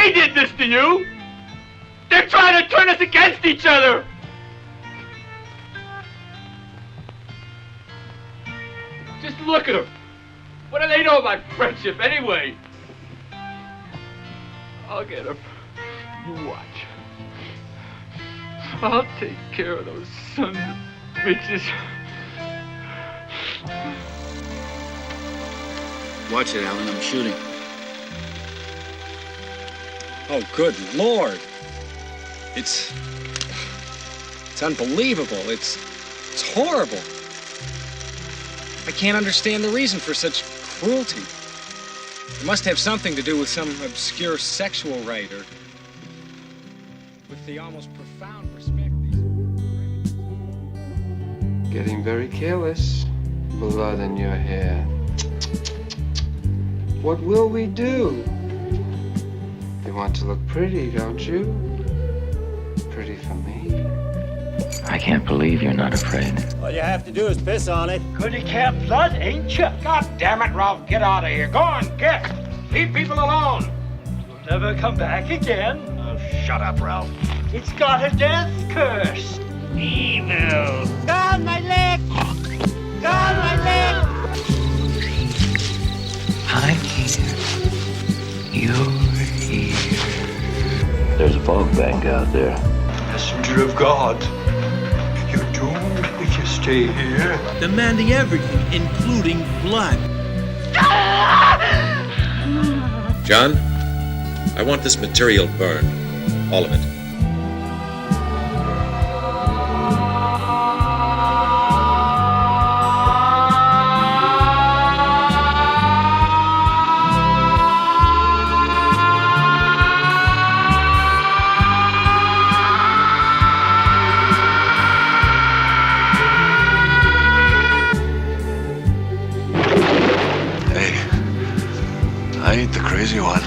They did this to you! They're trying to turn us against each other! Just look at them. What do they know about friendship anyway? I'll get them. You watch. I'll take care of those sons of bitches. Watch it, Alan. I'm shooting. Oh, good Lord. It's unbelievable. It's horrible. I can't understand the reason for such cruelty. It must have something to do with some obscure sexual rite or with the almost profound respect these... Getting very careless. Blood in your hair. What will we do? You want to look pretty, don't you? Pretty for me. I can't believe you're not afraid. All you have to do is piss on it. Goody cat blood, ain't you? God damn it, Ralph, get out of here. Go on, get. Leave people alone. You'll never come back again. Oh, shut up, Ralph. It's got a death curse. Evil. God, my leg! God, my leg! I'm here. You're here. There's a fog bank out there. Messenger of God. You're doomed if you stay here. Demanding everything, including blood. John, I want this material burned. All of it. I ain't the crazy one.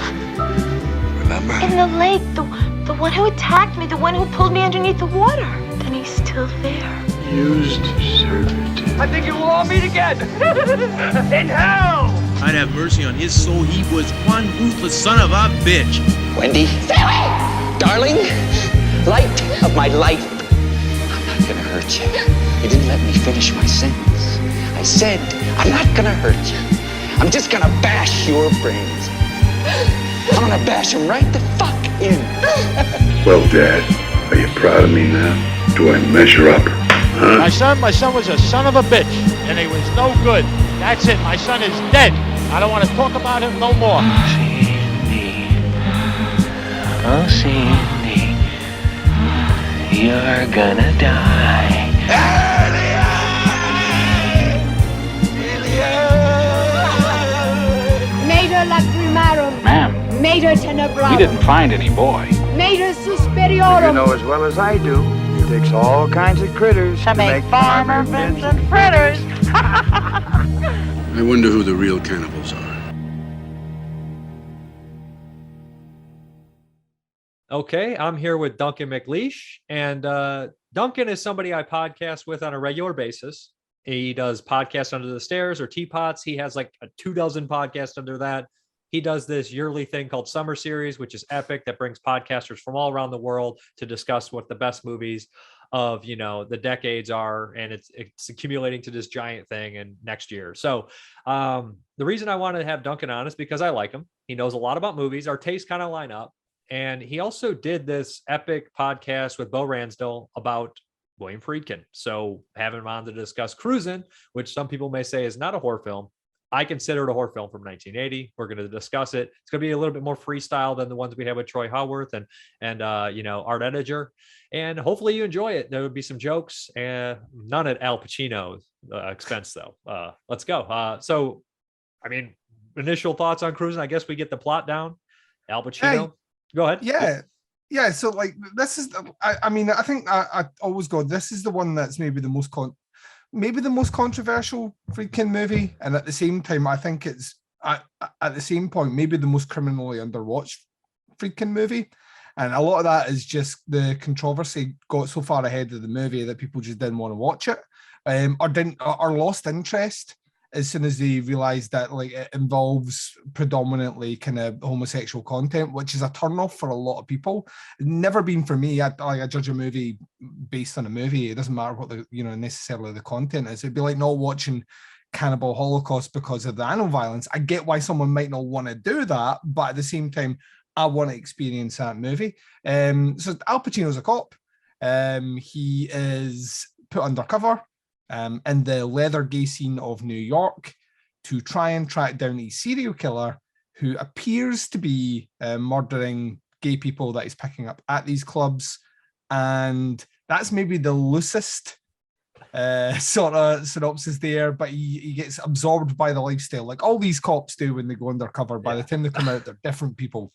Remember? In the lake, the one who attacked me, the one who pulled me underneath the water. And he's still there. Used servitude. I think you will all meet again. In hell. I'd have mercy on his soul. He was one ruthless son of a bitch. Wendy, stay away! Darling, light of my life. I'm not gonna hurt you. You didn't let me finish my sentence. I said, I'm not gonna hurt you. I'm just gonna bash your brains. I'm gonna bash them right the fuck in. Well, Dad, are you proud of me now? Do I measure up? Huh? My son was a son of a bitch, and he was no good. That's it. My son is dead. I don't want to talk about him no more. Oh, Cindy, you're gonna die. Mater lacrimarum. Ma'am, Mater tenebrarum. we didn't find any boy. Mater suspiriorum. You know as well as I do, it takes all kinds of critters to make farmer Vincent fritters. I wonder who the real cannibals are. Okay, I'm here with Duncan McLeish, and Duncan is somebody I podcast with on a regular basis. He does podcasts under the stairs or teapots. He has like a 24 podcasts under that. He does this yearly thing called Summer Series, which is epic, that brings podcasters from all around the world to discuss what the best movies of, you know, the decades are, and it's accumulating to this giant thing in next year. So the reason I wanted to have Duncan on is because I like him. He knows a lot about movies. Our tastes kind of line up. And he also did this epic podcast with Bo Ransdell about William Friedkin. So having him on to discuss Cruisin', which some people may say is not a horror film. I consider it a horror film from 1980. We're going to discuss it. It's going to be a little bit more freestyle than the ones we have with Troy Howarth and you know, Art Ediger. And hopefully you enjoy it. There would be some jokes, and none at Al Pacino's expense, though. Let's go. So, I mean, initial thoughts on Cruisin'. I guess we get the plot down. Al Pacino. Go ahead. Yeah. So like, this is, I mean, I think I always go, this is the one that's maybe the most controversial Friedkin movie. And at the same time, I think it's at the same point, maybe the most criminally underwatched Friedkin movie. And a lot of that is just the controversy got so far ahead of the movie that people just didn't want to watch it, or lost interest as soon as they realized that like it involves predominantly kind of homosexual content, which is a turnoff for a lot of people. Never been for me. I judge a movie based on a movie. It doesn't matter what the necessarily the content is. It'd be like not watching Cannibal Holocaust because of the animal violence. I get why someone might not want to do that, but at the same time, I want to experience that movie. So Al Pacino's a cop. He is put undercover in the leather gay scene of New York to try and track down a serial killer who appears to be murdering gay people that he's picking up at these clubs. And that's maybe the loosest sort of synopsis there, but he gets absorbed by the lifestyle, like all these cops do when they go undercover. By the time they come out, they're different people.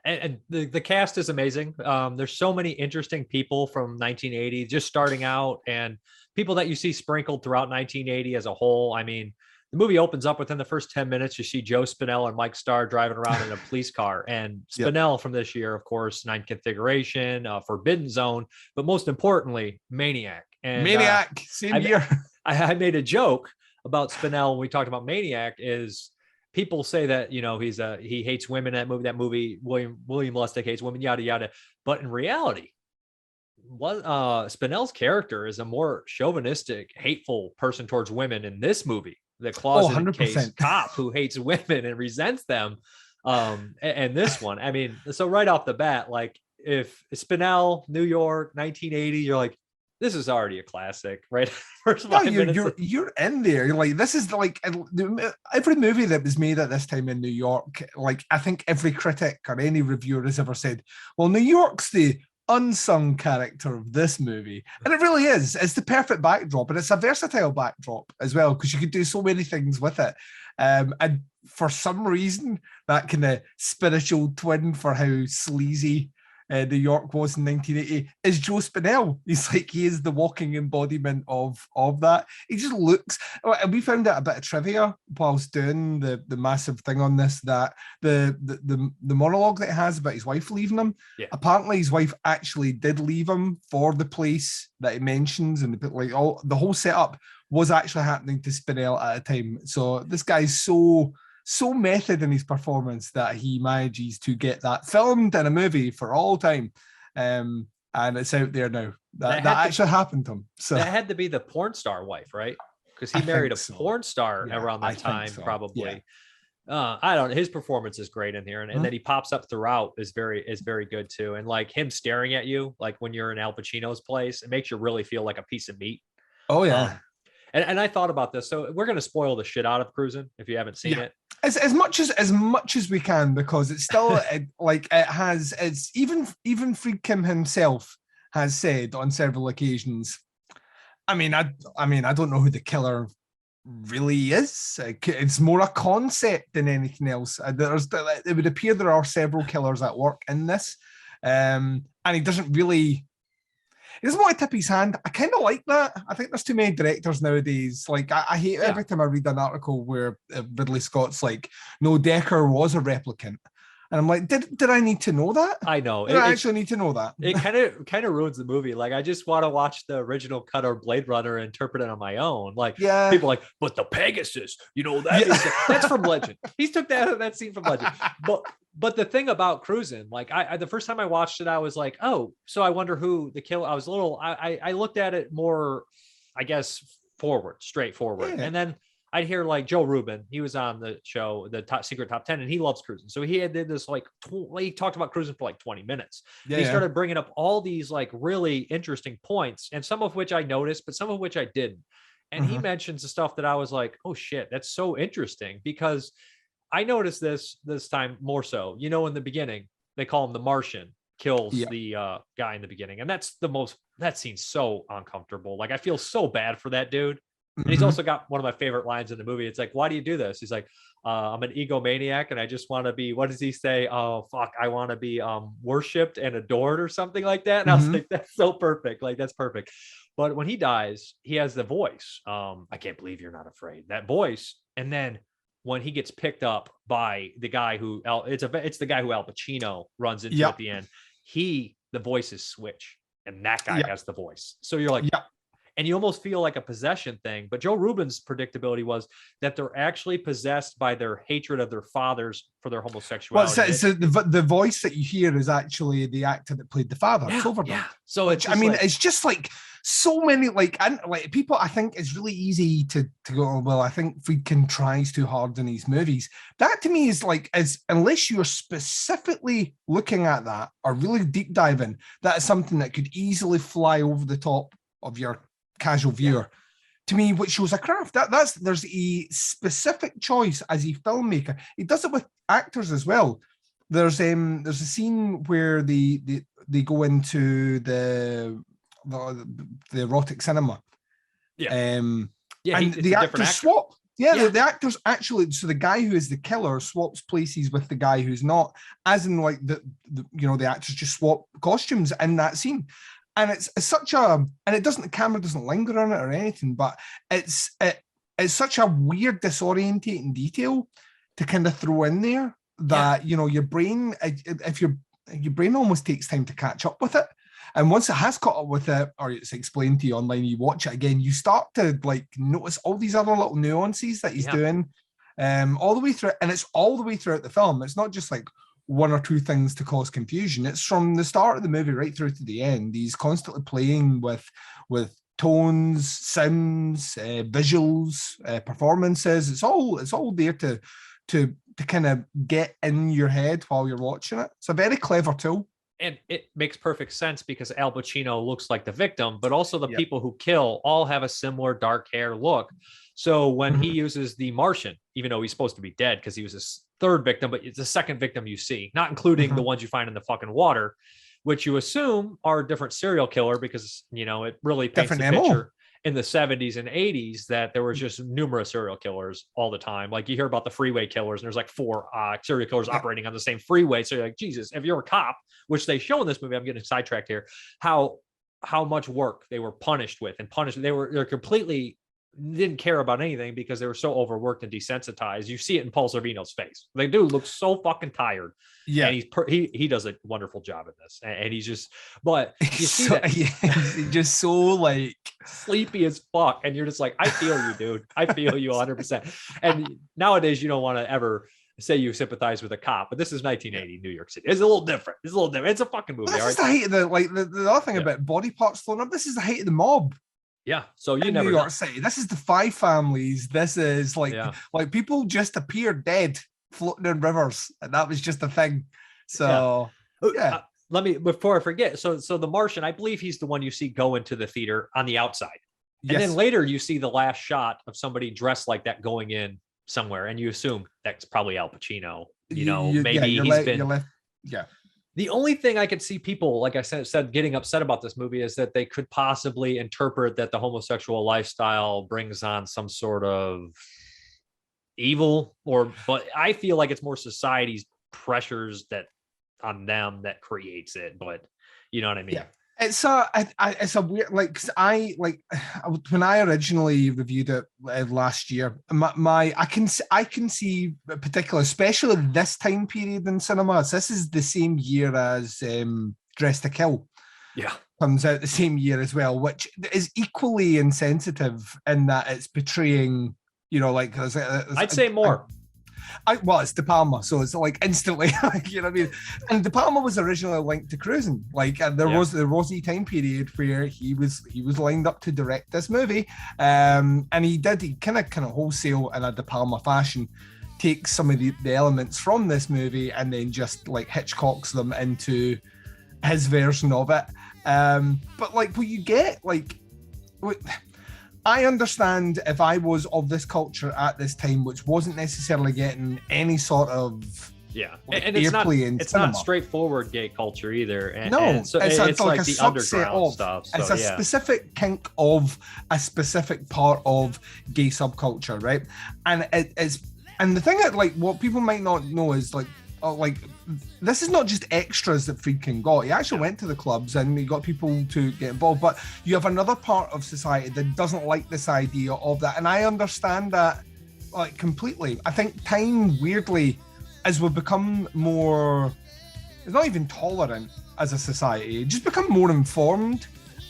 And the cast is amazing. There's so many interesting people from 1980 just starting out, and people that you see sprinkled throughout 1980 as a whole. I mean, the movie opens up within the first 10 minutes. You see Joe Spinell and Mike Starr driving around in a police car, and Spinell from this year, of course, Ninth Configuration, Forbidden Zone, but most importantly, Maniac. And Maniac, same year. I made a joke about Spinell when we talked about Maniac. Is people say that he hates women in that movie. That movie, William Lustig hates women, yada yada. But in reality, Spinell's character is a more chauvinistic, hateful person towards women in this movie. The closeted case cop who hates women and resents them. And this one, I mean, so right off the bat, like if Spinell, New York, 1980, you're like, this is already a classic, right? First 5 minutes. You're in there. You're like, this is like every movie that was made at this time in New York. Like, I think every critic or any reviewer has ever said, well, New York's the unsung character of this movie. And it really is. It's the perfect backdrop, and it's a versatile backdrop as well, because you could do so many things with it. And for some reason, that kind of spiritual twin for how sleazy New York was in 1980 is Joe Spinell. He is the walking embodiment of that. He just looks, and we found out a bit of trivia whilst doing the massive thing on this, that the monologue that he has about his wife leaving him, apparently his wife actually did leave him for the place that he mentions, and the whole setup was actually happening to Spinell at a time. So this guy's so method in his performance that he manages to get that filmed in a movie for all time. And it's out there now. That actually happened to him. So that had to be the porn star wife, right? Because he married a porn star around that time, probably. I don't know. His performance is great in here. And that he pops up throughout is very good too. And like him staring at you, like when you're in Al Pacino's place, it makes you really feel like a piece of meat. Oh yeah. And I thought about this, so we're going to spoil the shit out of Cruising if you haven't seen it. As much as we can, because it's still it's even Friedkin himself has said on several occasions. I mean, I don't know who the killer really is. It's more a concept than anything else. It would appear there are several killers at work in this, and he doesn't want to tip his hand. I kind of like that. I think there's too many directors nowadays. Like, I hate every time I read an article where Ridley Scott's like, no, Decker was a replicant. And I'm like, did I need to know that? I know. I actually need to know that. It kind of ruins the movie. Like, I just want to watch the original cut or Blade Runner and interpret it on my own. Like, people are like, but the Pegasus, that's from Legend. He took that scene from Legend. But the thing about Cruising, like the first time I watched it, I was like, oh, so I wonder who the killer. I looked at it more, I guess, straightforward. And then I'd hear like Joe Rubin, he was on the show, the Secret Top 10, and he loves Cruising. So he did this he talked about Cruising for like 20 minutes. He started bringing up all these like really interesting points, and some of which I noticed, but some of which I didn't. And he mentions the stuff that I was like, oh shit, that's so interesting, because I noticed this time more so. In the beginning, they call him the Martian, kills the guy in the beginning. And that scene's so uncomfortable. Like, I feel so bad for that dude. And he's also got one of my favorite lines in the movie. It's like, why do you do this? He's like, I'm an egomaniac and I just want to be, what does he say? Oh, fuck, I want to be worshipped and adored or something like that. And I was like, that's so perfect. Like, that's perfect. But when he dies, he has the voice. I can't believe you're not afraid. That voice. And then when he gets picked up by the guy who it's the guy who Al Pacino runs into at the end, the voices switch, and that guy has the voice. So you're like, and you almost feel like a possession thing. But Joe Rubin's predictability was that they're actually possessed by their hatred of their fathers for their homosexuality. Well, so the voice that you hear is actually the actor that played the father. Yeah, Sorvino. yeah. So it's I mean, it's just like so many like people. I think it's really easy to go, well, I think Friedkin tries too hard in these movies. That to me is like, as unless you're specifically looking at that or really deep diving, that is something that could easily fly over the top of your casual viewer. To me, which shows a craft. There's a specific choice as a filmmaker. He does it with actors as well. There's a scene where they go into the erotic cinema. Yeah. And the actors swap. Yeah. The actors actually, so the guy who is the killer swaps places with the guy who's not, as in like the actors just swap costumes in that scene. And it's such a, and it doesn't, the camera doesn't linger on it or anything, but it's such a weird, disorientating detail to kind of throw in there that, your brain, your brain almost takes time to catch up with it. And once it has caught up with it, or it's explained to you online, you watch it again, you start to like notice all these other little nuances that he's doing all the way through. And it's all the way throughout the film. It's not just like one or two things to cause confusion. It's from the start of the movie right through to the end. He's constantly playing with tones, sounds, visuals, performances. It's all there to kind of get in your head while you're watching it. It's a very clever tool. And it makes perfect sense because Al Pacino looks like the victim, but also the people who kill all have a similar dark hair look. So when he uses the Martian, even though he's supposed to be dead because he was his third victim, but it's the second victim you see, not including the ones you find in the fucking water, which you assume are a different serial killer because, it really paints the picture in the 70s and 80s that there was just numerous serial killers all the time. Like you hear about the freeway killers and there's like 4 serial killers operating on the same freeway. So you're like, Jesus, if you're a cop, which they show in this movie, I'm getting sidetracked here, how much work they were punished with and punished. They're completely didn't care about anything because they were so overworked and desensitized. You see it in Paul Sorvino's face. The dude looks so fucking tired. Yeah, and he does a wonderful job in this, and he's just. But you see that he's just so like sleepy as fuck, and you're just like, I feel you, dude. I feel you 100%. And nowadays, you don't want to ever say you sympathize with a cop, but this is 1980 New York City. It's a little different. It's a fucking movie. This is the height of the other thing about body parts thrown up. This is the height of the mob. Yeah, so you in never New York City. This is the 5 families. This is like people just appear dead, floating in rivers, and that was just a thing. So let me, before I forget. So the Martian, I believe he's the one you see go into the theater on the outside, and then later you see the last shot of somebody dressed like that going in somewhere, and you assume that's probably Al Pacino. Maybe he's been. The only thing I could see people, like I said, getting upset about this movie is that they could possibly interpret that the homosexual lifestyle brings on some sort of evil, but I feel like it's more society's pressures that on them that creates it. But you know what I mean? Yeah. It's a weird, when I originally reviewed it last year, I can see particular, especially this time period in cinemas. This is the same year as Dressed to Kill. Yeah, comes out the same year as well, which is equally insensitive in that it's portraying, I'd say more. It's De Palma, so it's like instantly, you know what I mean? And De Palma was originally linked to cruising. There was a time period where he was lined up to direct this movie, and he kind of wholesale in a De Palma fashion takes some of the elements from this movie and then just like Hitchcocks them into his version of it. But what you get, I understand if I was of this culture at this time, which wasn't necessarily getting any sort of and it's not straightforward gay culture either. It's like the underground stuff. So, it's a specific kink of a specific part of gay subculture, right? And the thing that what people might not know is this is not just extras that Friedkin got. He actually went to the clubs and he got people to get involved, but you have another part of society that doesn't like this idea of that, and I understand that completely. I think time, weirdly, as we've become more, it's not even tolerant as a society, just become more informed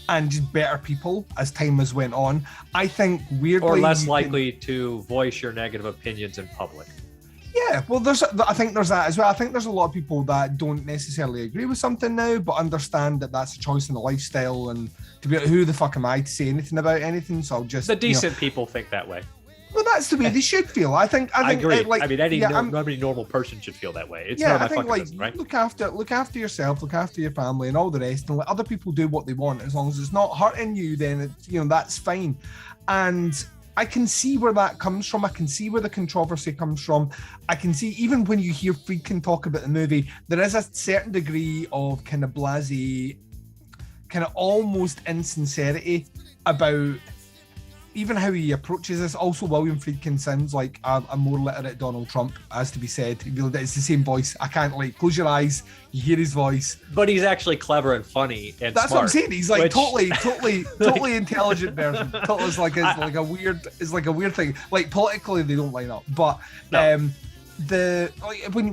and just better people as time has went on. I think weirdly, or less likely to voice your negative opinions in public. Yeah, well, I think there's that as well. I think there's a lot of people that don't necessarily agree with something now, but understand that that's a choice in a lifestyle, and to be like, who the fuck am I to say anything about anything? So I'll just the decent people think that way. Well, that's the way they should feel. I think. I agree. I mean, any normal person should feel that way. It's yeah, none of my I think fucking business, right? look after yourself, look after your family, and all the rest, and let other people do what they want. As long as it's not hurting you, then it's, that's fine. And I can see where that comes from. I can see where the controversy comes from. I can see, even when you hear Friedkin talk about the movie, there is a certain degree of kind of blasé, kind of almost insincerity about even how he approaches this. Also, William Friedkin sounds like a more literate Donald Trump, as to be said. It's the same voice. I can't, close your eyes, you hear his voice. But he's actually clever and funny and that's smart, what I'm saying. He's like totally intelligent version. It's like a weird thing. Like politically, they don't line up. But when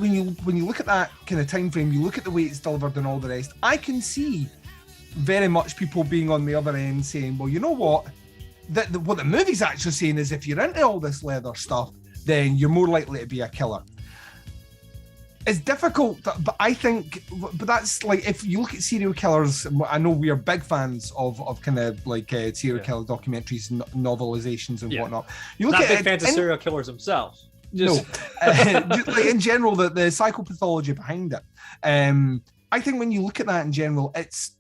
you look at that kind of time frame, you look at the way it's delivered and all the rest. I can see very much people being on the other end saying, well, you know what? What the movie's actually saying is, if you're into all this leather stuff, then you're more likely to be a killer. It's difficult, but I think, but that's like, if you look at serial killers, I know we are big fans of kind of like serial killer documentaries, novelizations and whatnot. You look not big fans of serial killers themselves. Just like in general, the psychopathology behind it. I think when you look at that in general, it's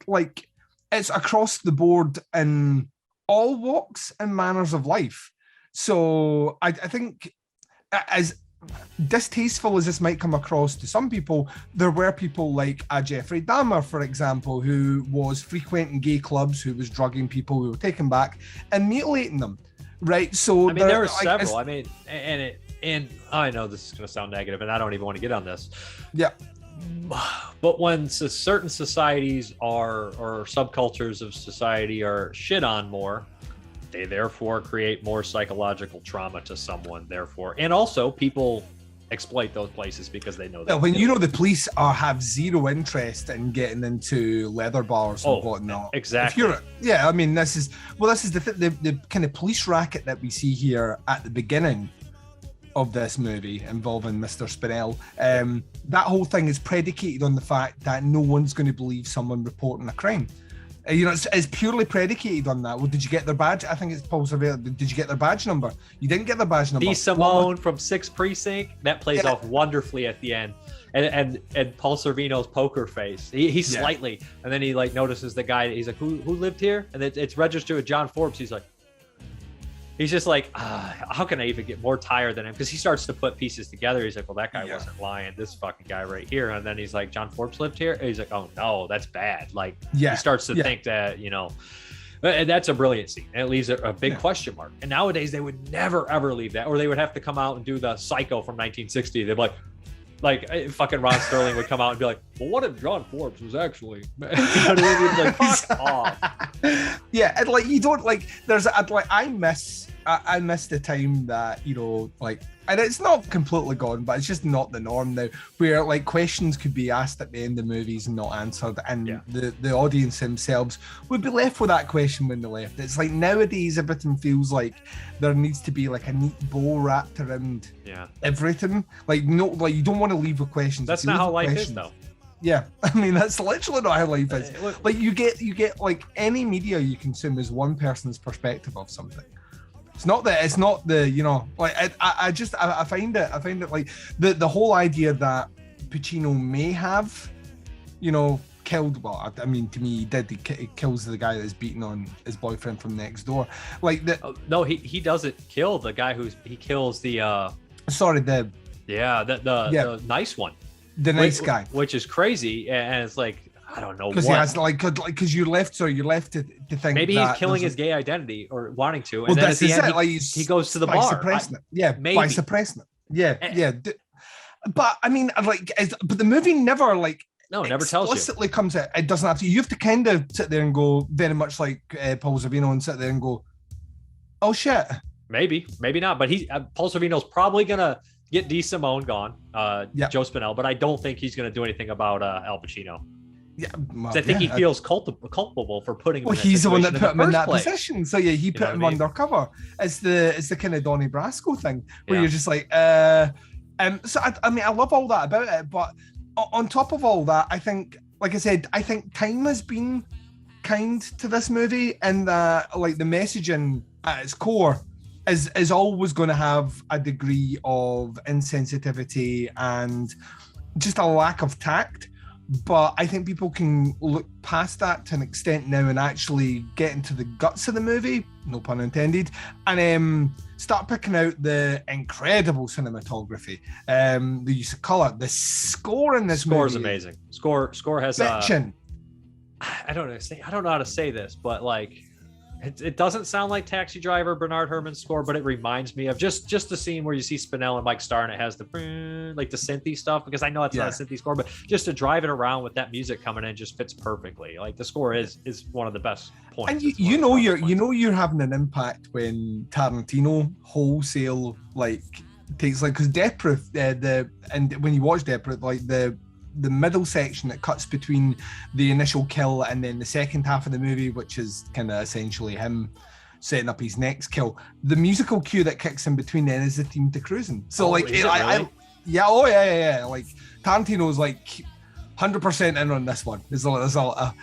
across the board in all walks and manners of life. So I think, as distasteful as this might come across to some people, there were people like Jeffrey Dahmer, for example, who was frequenting gay clubs, who was drugging people, who were taken back and mutilating them. Right. So I mean, there were several. I mean, and I know this is going to sound negative, and I don't even want to get on this. Yeah. But when certain societies or subcultures of society are shit on more, they therefore create more psychological trauma to someone. Therefore, and also people exploit those places because they know that. When the police have zero interest in getting into leather bars and whatnot. Exactly. I mean, this is the kind of police racket that we see here at the beginning of this movie involving Mr. Spinell. That whole thing is predicated on the fact that no one's going to believe someone reporting a crime. It's purely predicated on that. Well, did you get their badge? I think it's Paul Sorvino. Did you get their badge number? You didn't get their badge number. D. Simone from 6th Precinct, that plays off wonderfully at the end. And Paul Sorvino's poker face. He's slightly, and then he notices the guy. He's like, who lived here? And it's registered with John Forbes. He's just like, how can I even get more tired than him? Because he starts to put pieces together. He's like, well, that guy wasn't lying. This fucking guy right here. And then he's like, John Forbes lived here? And he's like, oh, no, that's bad. He starts to think that, and that's a brilliant scene. And it leaves a big question mark. And nowadays, they would never, ever leave that. Or they would have to come out and do the Psycho from 1960. They'd be like fucking Ron Sterling would come out and be like, well, what if John Forbes was actually, fuck off. Yeah, and you don't there's I miss the time that and it's not completely gone, but it's just not the norm now, where questions could be asked at the end of movies and not answered, and the audience themselves would be left with that question when they left. It's nowadays everything feels like there needs to be a neat bow wrapped around everything. You don't want to leave with questions. That's not how life is, though. Yeah, I mean, that's literally not how life is. You get any media you consume is one person's perspective of something. It's not the I find it the whole idea that Pacino may have, killed. Well, I mean, to me, he did. He kills the guy that's beating on his boyfriend from next door. No, he doesn't kill the guy he kills the. Sorry, the nice one. The nice guy, which is crazy, and it's I don't know, because he has because you're left to think maybe he's killing his gay identity or wanting to, and then at the end he goes to the bar suppressing it. By suppressing it. But I mean, but the movie never never tells you, explicitly comes out. It doesn't have to. You have to kind of sit there and go, very much like Paul Sorvino, and sit there and go, oh shit. Maybe not, but Paul Sorvino's probably gonna get D. Simone gone, Joe Spinell, but I don't think he's gonna do anything about Al Pacino. Yeah, well, I think he feels culpable for putting. Well, him in he's the one that situation put him in that place. position. So yeah, he put him undercover. It's the kind of Donnie Brasco thing where you're just like, so I mean, I love all that about it, but on top of all that, I think, like I said, I think time has been kind to this movie, and that like the messaging at its core is always going to have a degree of insensitivity and just a lack of tact. But I think people can look past that to an extent now and actually get into the guts of the movie, no pun intended, and start picking out the incredible cinematography, the use of color, the score in this movie. Score is amazing. Score has fiction. I don't know how to say this, but like it doesn't sound like Taxi Driver, Bernard Herrmann's score, but it reminds me of just the scene where you see Spinell and Mike Starr and it has the like the synthy stuff, because I know it's not a synthy score, but just to drive it around with that music coming in just fits perfectly. Like the score is one of the best points. And you know you're having an impact when Tarantino wholesale like takes like, because Death Proof and when you watch Death Proof, like the middle section that cuts between the initial kill and then the second half of the movie, which is kind of essentially him setting up his next kill, the musical cue that kicks in between then is the theme to Cruising. So like yeah, like Tarantino's like 100% in on this one. There's a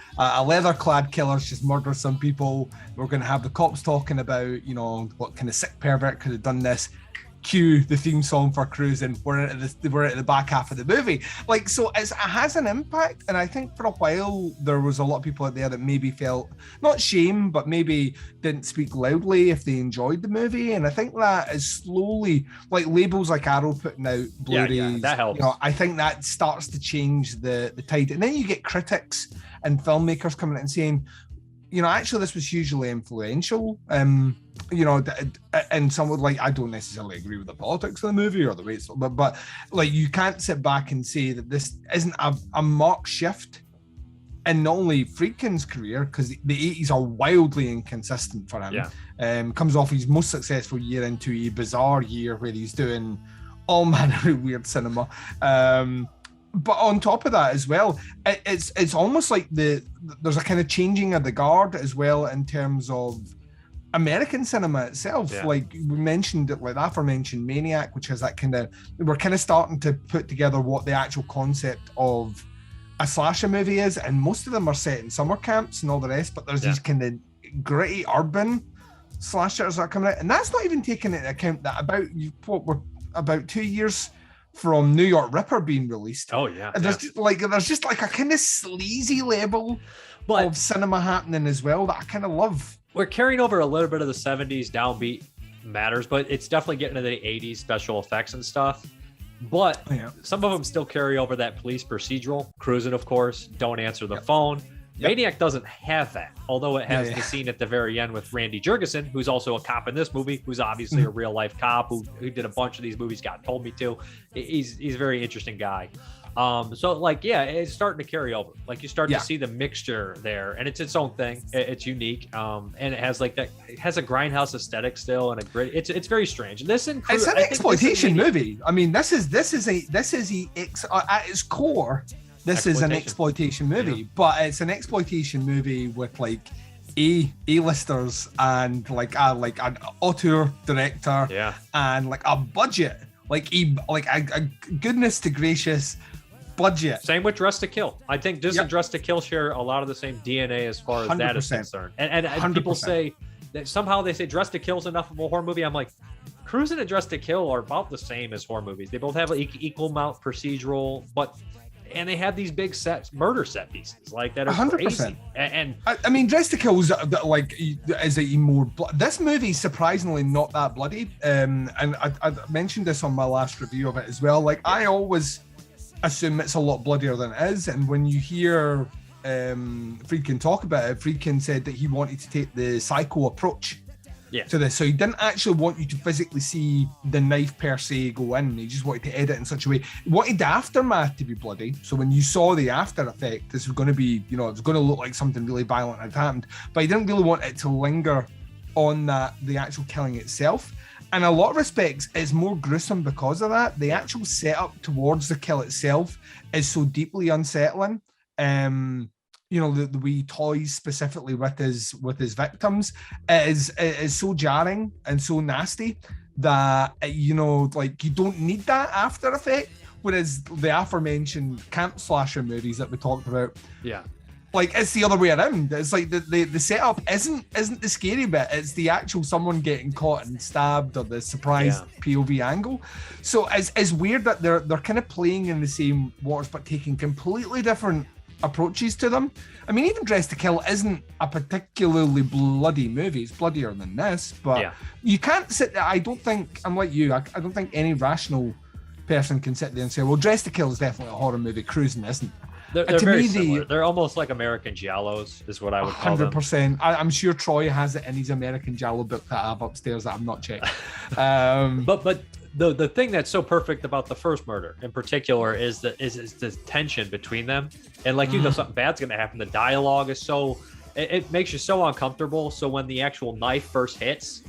leather clad killer's just murdered some people. We're going to have the cops talking about, you know, what kind of sick pervert could have done this. Cue the theme song for Cruising. We're at the back half of the movie. Like, so it has an impact, and I think for a while there was a lot of people out there that maybe felt not shame, but maybe didn't speak loudly if they enjoyed the movie. And I think that is slowly, like labels like Arrow putting out Blu-rays, yeah, that helps. You know, I think that starts to change the tide, and then you get critics and filmmakers coming out and saying, you know, actually this was hugely influential. You know, and some would like, I don't necessarily agree with the politics of the movie or the way it's, but like you can't sit back and say that this isn't a marked shift in not only Friedkin's career, because the 80s are wildly inconsistent for him. Yeah. Comes off his most successful year into a bizarre year where he's doing all manner of weird cinema. But on top of that as well, it's almost like there's a kind of changing of the guard as well in terms of American cinema itself. Yeah. Like we mentioned, like the aforementioned Maniac, which has that kind of, we're kind of starting to put together what the actual concept of a slasher movie is, and most of them are set in summer camps and all the rest, but there's these kind of gritty urban slashers that are coming out, and that's not even taking into account that we're about 2 years from New York Ripper being released. Oh yeah. And there's just like a kind of sleazy level of cinema happening as well that I kind of love. We're carrying over a little bit of the 70s downbeat matters, but it's definitely getting into the 80s special effects and stuff. But some of them still carry over that police procedural. Cruising, of course, Don't Answer the Phone. Maniac doesn't have that, although it has the scene at the very end with Randy Jurgensen, who's also a cop in this movie, who's obviously a real life cop who did a bunch of these movies, God Told Me To. He's a very interesting guy. So like, yeah, it's starting to carry over. Like you start to see the mixture there, and it's its own thing. It's unique. And it has like that. It has a grindhouse aesthetic still, and a grit. It's very strange. It's an exploitation movie. I mean, this is at its core. This is an exploitation movie, but it's an exploitation movie with like A-listers and like an auteur director, and like a budget, like a goodness to gracious budget. Same with Dress to Kill. I think this and Dress to Kill share a lot of the same DNA as far as that is concerned. And people say that somehow they say Dress to Kill is enough of a horror movie. I'm like, Cruising and Dress to Kill are about the same as horror movies. They both have an equal amount procedural, and they have these big murder set pieces like that are 100%. Crazy. And I mean, Dress to Kill is a more this movie's surprisingly not that bloody. And I mentioned this on my last review of it as well. Like I always assume it's a lot bloodier than it is, and when you hear Friedkin talk about it, Friedkin said that he wanted to take the psycho approach to this, so he didn't actually want you to physically see the knife per se go in. He just wanted to edit in such a way. He wanted the aftermath to be bloody, so when you saw the after effect, this was going to be, you know, it was going to look like something really violent had happened, but he didn't really want it to linger on the actual killing itself. And a lot of respects, it's more gruesome because of that. The actual setup towards the kill itself is so deeply unsettling. you know, the wee toys specifically with his victims is so jarring and so nasty that, you know, like, you don't need that after effect. Whereas the aforementioned camp slasher movies that we talked about, yeah, like, it's the other way around. It's like the setup isn't the scary bit. It's the actual someone getting caught and stabbed, or the surprise POV angle. So it's weird that they're kind of playing in the same waters but taking completely different approaches to them. I mean, even Dressed to Kill isn't a particularly bloody movie. It's bloodier than this, but you can't sit there. I don't think, I'm like you, I don't think any rational person can sit there and say, well, Dressed to Kill is definitely a horror movie. Cruising isn't. They're very similar. They're almost like American Giallos, is what I would call them. 100%. I'm sure Troy has it in his American Giallo book that I have upstairs that I'm not checking. But the thing that's so perfect about the first murder in particular is the tension between them. And like, you know, something bad's going to happen. The dialogue is so, it makes you so uncomfortable. So when the actual knife first hits,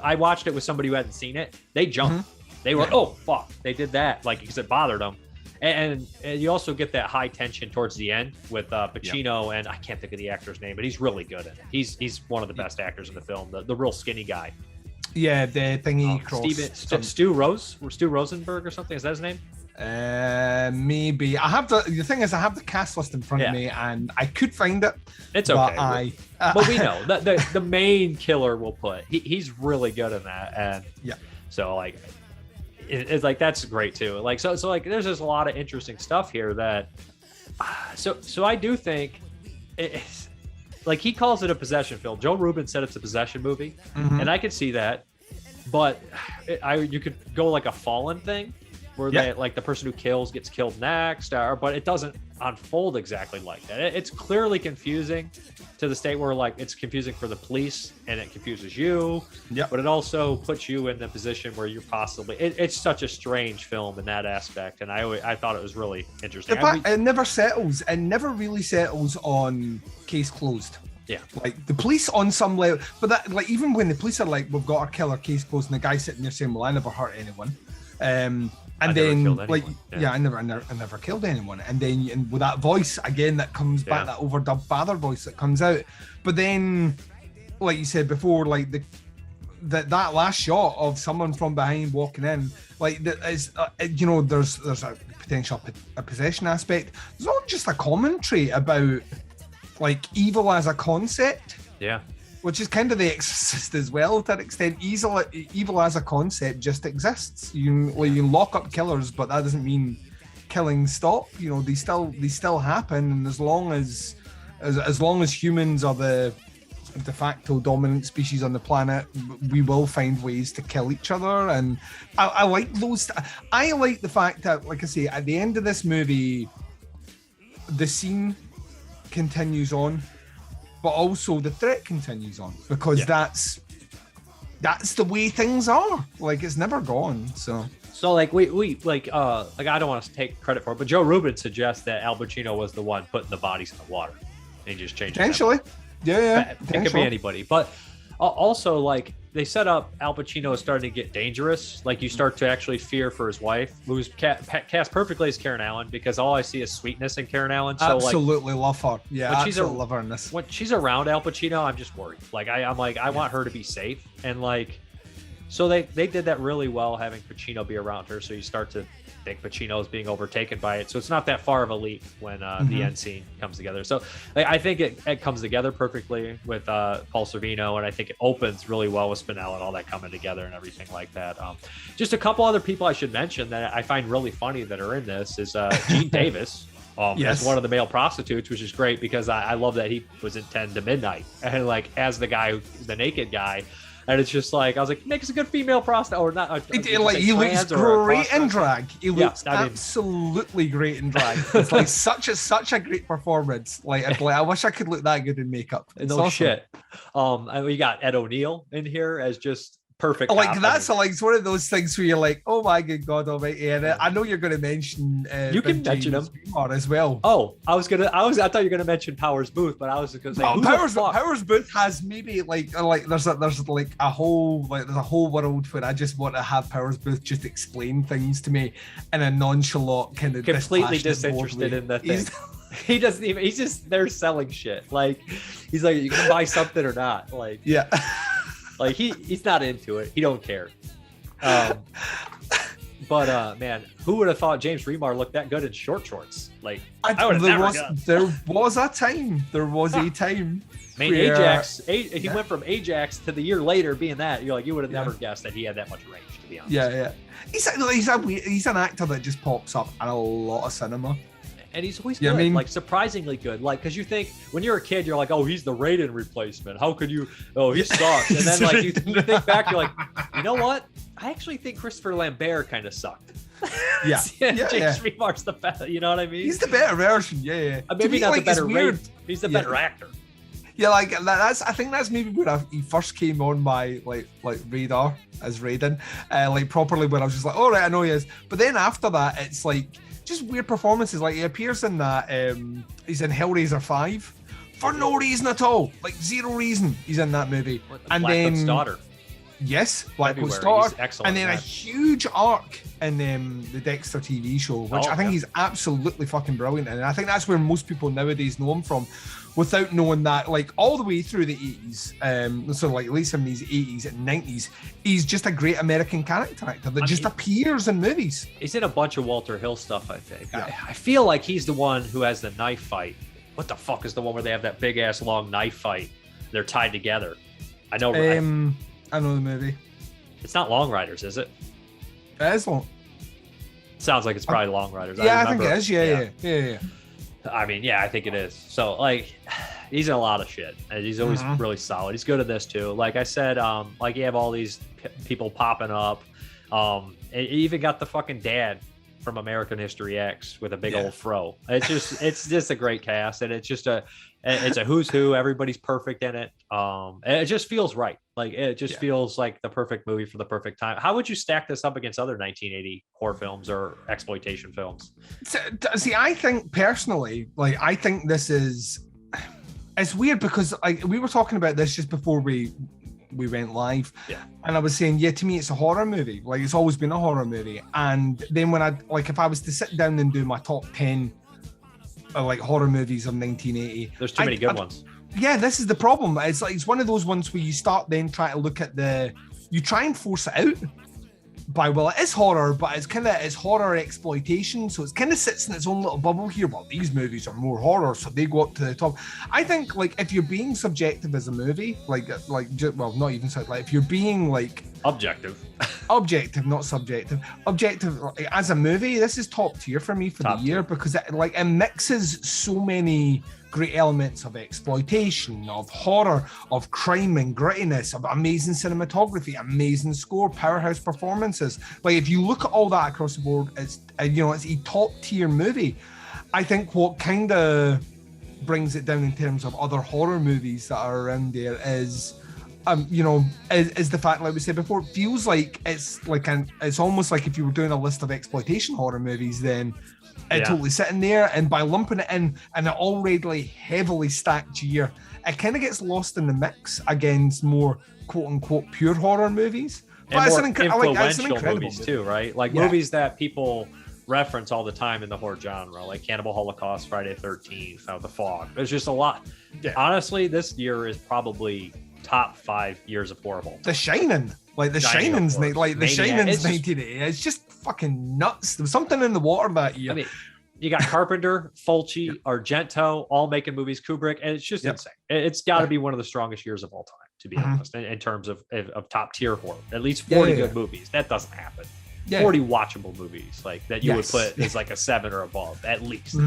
I watched it with somebody who hadn't seen it. They jumped. They were, oh, fuck, they did that. Like, because it bothered them. And you also get that high tension towards the end with Pacino, and I can't think of the actor's name, but he's really good at it. He's one of the best actors in the film, the real skinny guy. Yeah, the thingy cross. Stu Rosenberg or something. Is that his name? Maybe. The thing is, I have the cast list in front of me, and I could find it. It's okay. But we know that the main killer will put. He's really good in that, and so like. It's like, that's great too. Like, so like, there's just a lot of interesting stuff here that, so I do think it's like, he calls it a possession film. Joe Rubin said it's a possession movie, and I could see that, but you could go like a Fallen thing where they, like, the person who kills gets killed next, but it doesn't unfold exactly like that. It's clearly confusing to the state where, like, it's confusing for the police and it confuses you, but it also puts you in the position where you're possibly, it's such a strange film in that aspect, and I thought it was really interesting. It never really settles on case closed. Yeah, like the police on some level, but that, like, even when the police are like, we've got our killer, case closed, and the guy sitting there saying, well, I never hurt anyone, and then, like, I never killed anyone. And then with that voice again that comes back, that overdubbed father voice that comes out. But then, like you said before, like that last shot of someone from behind walking in, like, that is, you know, there's a potential a possession aspect. There's not just a commentary about, like, evil as a concept. Yeah. Which is kind of The Exorcist as well, to an extent. Evil as a concept just exists. You can lock up killers, but that doesn't mean killings stop. You know, they still happen, and as long as humans are the de facto dominant species on the planet, we will find ways to kill each other. And I like those. I like the fact that, like I say, at the end of this movie, the scene continues on, but also the threat continues on, because that's the way things are. Like, it's never gone. So like we like I don't want to take credit for it, but Joe Rubin suggests that Al Pacino was the one putting the bodies in the water, and he just changed it. Potentially. Yeah. It could be anybody, but also, like, they set up Al Pacino is starting to get dangerous. Like, you start to actually fear for his wife, who's cast perfectly as Karen Allen, because all I see is sweetness in Karen Allen. So, absolutely, like, love her. Yeah, absolutely love her in this. When she's around Al Pacino, I'm just worried. Like, I'm like, I want her to be safe, and like, so they did that really well, having Pacino be around her. So you start to think Pacino is being overtaken by it. So it's not that far of a leap when the end scene comes together. So I think it comes together perfectly with Paul Sorvino, and I think it opens really well with Spinell and all that coming together and everything like that. Just a couple other people I should mention that I find really funny that are in this is Gene Davis. As one of the male prostitutes, which is great, because I love that he was in 10 to Midnight, and like, as the naked guy. And it's just like, I was like, makes a good female prostitute, or not. He looks great in drag. He looks absolutely great in drag. It's like such a great performance. Like, I wish I could look that good in makeup. It's awesome. Shit. We got Ed O'Neill in here as just perfect. Like, that's like, it's one of those things where you're like, oh my good God almighty. And I know you're going to mention you can mention him as well. Oh, I thought you were going to mention Powers Booth, but I was going to say Powers Booth has maybe like there's a whole world where I just want to have Powers Booth just explain things to me in a nonchalant kind of completely disinterested in the thing. He doesn't even. He's just there selling shit. Like he's like, you can buy something or not. Like yeah. Like he's not into it. He don't care. But man, who would have thought James Remar looked that good in short shorts? Like I would have never guessed. There was a time. There was a time. I mean, Ajax. He went from Ajax to the year later being that. You're like, you would have never guessed that he had that much range. To be honest. Yeah. He's an actor that just pops up in a lot of cinema. And he's always good, like surprisingly good. Like, because you think when you're a kid, you're like, oh, he's the Raiden replacement. How could you? Oh, he sucks. And then like you think back, you're like, you know what? I actually think Christopher Lambert kind of sucked. Yeah. James Remar's the best. You know what I mean? He's the better version. Yeah. Maybe not the better Raiden. He's the better actor. Yeah, like that's. I think that's maybe where he first came on my like radar as Raiden, like properly. When I was just like, all right, I know he is. But then after that, it's like. Just weird performances. Like he appears in that he's in Hellraiser 5 for no reason at all, like zero reason. He's in that movie. And Blackwood's then daughter. Yes, Blackwood's daughter. And then a huge arc in the Dexter TV show, which I think he's absolutely fucking brilliant in. And I think that's where most people nowadays know him from, without knowing that, like all the way through the 80s, so like late 70s, 80s, and 90s, he's just a great American character actor that just appears in movies. He's in a bunch of Walter Hill stuff, I think. Yeah. I feel like he's the one who has the knife fight. What the fuck is the one where they have that big ass long knife fight? They're tied together. I know. I know the movie. It's not Long Riders, is it? It is long. Sounds like it's probably Long Riders. Yeah, I think it is. Yeah. I mean, yeah, I think it is. So, like, he's in a lot of shit. And he's always really solid. He's good at this, too. Like I said, like, you have all these people popping up. And you even got the fucking dad from American History X with a big old fro. It's just a great cast. And it's a who's who. Everybody's perfect in it. And it just feels right. Like, it just feels like the perfect movie for the perfect time. How would you stack this up against other 1980 horror films or exploitation films? See, I think personally, like, I think this is, it's weird because we were talking about this just before we went live. Yeah. And I was saying, to me, it's a horror movie. Like, it's always been a horror movie. And then when if I was to sit down and do my top 10 like horror movies of 1980, there's too many good ones. Yeah, this is the problem. It's like, it's one of those ones where you start then try to look at you try and force it out by, well, it is horror, but it's horror exploitation, so it kind of sits in its own little bubble here. Well, these movies are more horror, so they go up to the top. I think, like, if you're being subjective as a movie, well, not even so, like, if you're being like objective, not subjective, objective, like, as a movie, this is top tier for me for the year because it mixes so many great elements of exploitation, of horror, of crime and grittiness, of amazing cinematography, amazing score, powerhouse performances. Like, if you look at all that across the board, it's a top tier movie. I think what kind of brings it down in terms of other horror movies that are around there is the fact, like we said before, it feels like it's almost like if you were doing a list of exploitation horror movies, then it's totally sitting there, and by lumping it in an already heavily stacked year, it kind of gets lost in the mix against more quote unquote pure horror movies. But it's an incredible movies movie too, right? Like movies that people reference all the time in the horror genre, like Cannibal Holocaust, Friday the 13th, The Fog. There's just a lot. Yeah. Honestly, this year is probably top 5 years of horrible. The Shining. Like The Shining's 1980. It's just fucking nuts. There was something in the water that year. I mean, you got Carpenter, Fulci, Argento, all making movies, Kubrick, and it's just insane. It's got to be one of the strongest years of all time, to be honest, in terms of top tier horror. At least 40 good movies. That doesn't happen. 40 watchable movies like that you would put as like a 7 or above at least.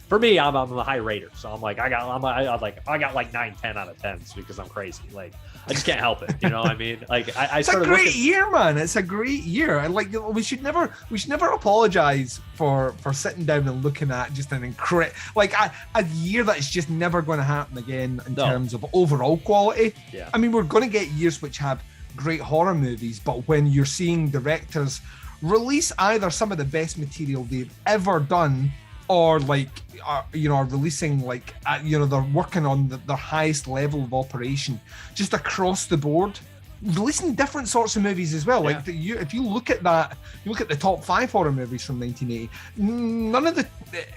For me, I'm a high rater, so I'm like I got like 9, 10 out of 10s because I'm crazy. Like, I just can't help it. You know what I mean? Like, it's a great year, man. It's a great year. And like, we should never apologize for sitting down and looking at just an incredible, like a year that is just never going to happen again in terms of overall quality. Yeah. I mean, we're going to get years which have great horror movies, but when you're seeing directors release either some of the best material they've ever done, or are releasing they're working on their highest level of operation just across the board. releasing different sorts of movies as well. Like if you look at that, you look at the top 5 horror movies from 1980. None of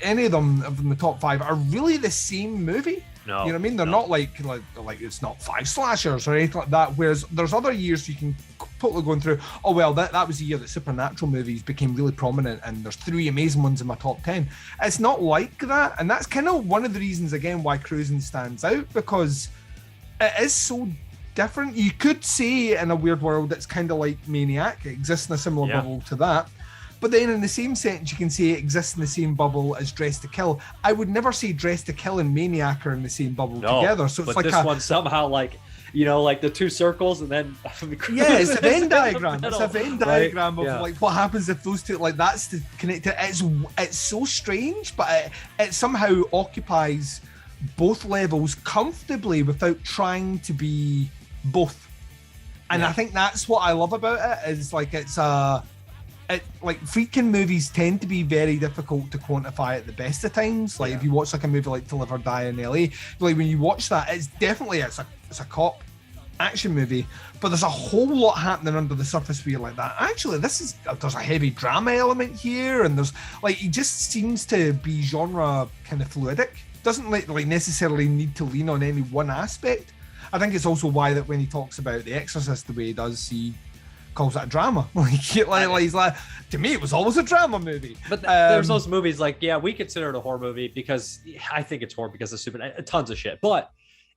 any of them in the top 5 are really the same movie. No, you know what I mean? They're not like it's not 5 slashers or anything like that. Whereas there's other years you can totally going through. Oh well, that was the year that supernatural movies became really prominent, and there's 3 amazing ones in my top 10. It's not like that, and that's kind of one of the reasons again why Cruising stands out, because it is so different. You could say in a weird world it's kind of like Maniac. It exists in a similar bubble to that. But then in the same sentence, you can say it exists in the same bubble as Dress to Kill. I would never say Dress to Kill and Maniac are in the same bubble together. So it's but like this one somehow like, you know, like the 2 circles and then it's a Venn diagram. It's a Venn diagram of Yeah. like what happens if those two, like that's the connected. It's so strange, but it somehow occupies both levels comfortably without trying to be both. And I think that's what I love about it, is like like Friedkin movies tend to be very difficult to quantify at the best of times. Like if you watch like a movie like To Live or Die in LA, like when you watch that, it's definitely it's a cop action movie, but there's a whole lot happening under the surface where you're like that. Actually, there's a heavy drama element here, and there's like it just seems to be genre kind of fluidic. Doesn't like necessarily need to lean on any one aspect. I think it's also why that when he talks about The Exorcist the way he does, he calls that a drama. like he's like, to me, it was always a drama movie. But there's those movies like, we consider it a horror movie because I think it's horror because of tons of shit. But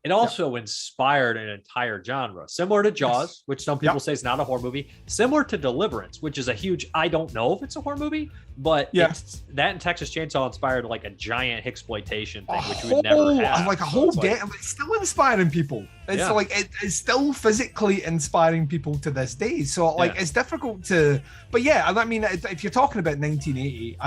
it also inspired an entire genre, similar to Jaws, which some people say is not a horror movie, similar to Deliverance, which is a huge, I don't know if it's a horror movie, but that and Texas Chainsaw inspired like a giant Hicksploitation thing, which we would never have. Like a whole it's still inspiring people. It's like it's still physically inspiring people to this day. So like it's difficult to, but I mean, if you're talking about 1980,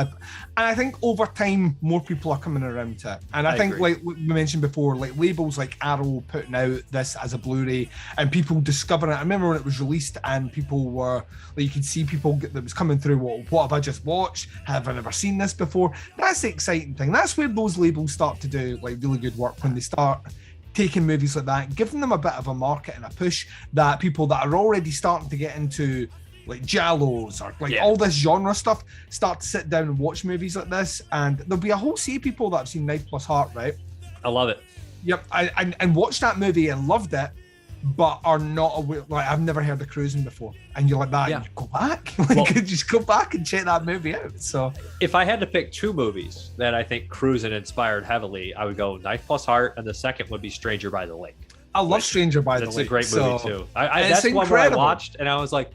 I think over time more people are coming around to it. And I think agree. Like we mentioned before, like labels like Arrow putting out this as a Blu-ray and people discovering it. I remember when it was released and people were like, you could see people that was coming through. What have I just watched? Have I never seen this before? That's the exciting thing. That's where those labels start to do like really good work, when they start taking movies like that, giving them a bit of a market and a push that people that are already starting to get into like giallos or like all this genre stuff start to sit down and watch movies like this. And there'll be a whole sea of people that have seen Knife Plus Heart, right? I love it. Yep, and watched that movie and loved it, but are not aware. Like I've never heard of Cruising before, and you're like that. You go back, just go back and check that movie out. So, if I had to pick 2 movies that I think Cruising inspired heavily, I would go Knife Plus Heart, and the second would be Stranger by the Lake. I love Stranger by the Lake. That's a great movie too. That's one where I watched, and I was like,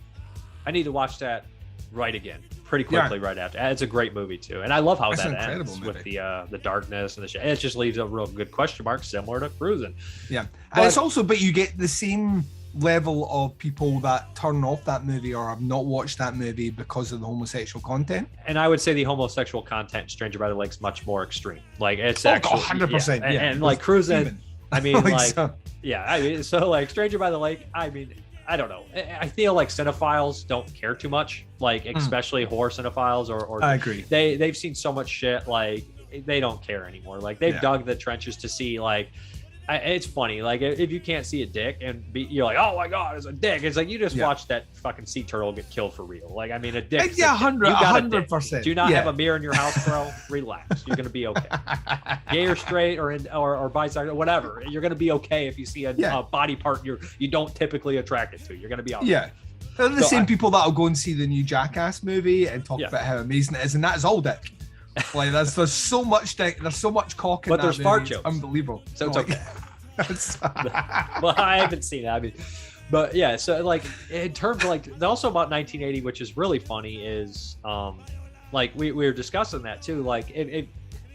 I need to watch that right again. Pretty quickly right after. It's a great movie too, and I love how that ends with the darkness and the shit. It just leaves a real good question mark, similar to Cruising. Yeah, and it's also, but you get the same level of people that turn off that movie or have not watched that movie because of the homosexual content. And I would say the homosexual content in Stranger by the Lake is much more extreme. Like it's actually 100%. And like Cruising, even. I mean, so like Stranger by the Lake, I mean, I don't know. I feel like cinephiles don't care too much, like especially horror cinephiles or I agree. They've seen so much shit, like they don't care anymore. Like they've dug the trenches to see like it's funny. Like if you can't see a dick and you're like, oh my god, it's a dick. It's like you just watched that fucking sea turtle get killed for real. Like I mean, a dick. 100%. Do not have a mirror in your house, bro. Relax. You're gonna be okay. Gay or straight or bisexual, whatever. You're gonna be okay if you see a body part you don't typically attract to. You're gonna be all right. Yeah. They're the same people that'll go and see the new Jackass movie and talk about how amazing it is, and that is all dick. Like there's so much dick, there's so much cock in that movie. But there's fart jokes. Unbelievable. So it's okay. Well, I haven't seen it. I mean, but yeah. So like in terms of like also about 1980, which is really funny, is like we were discussing that too. Like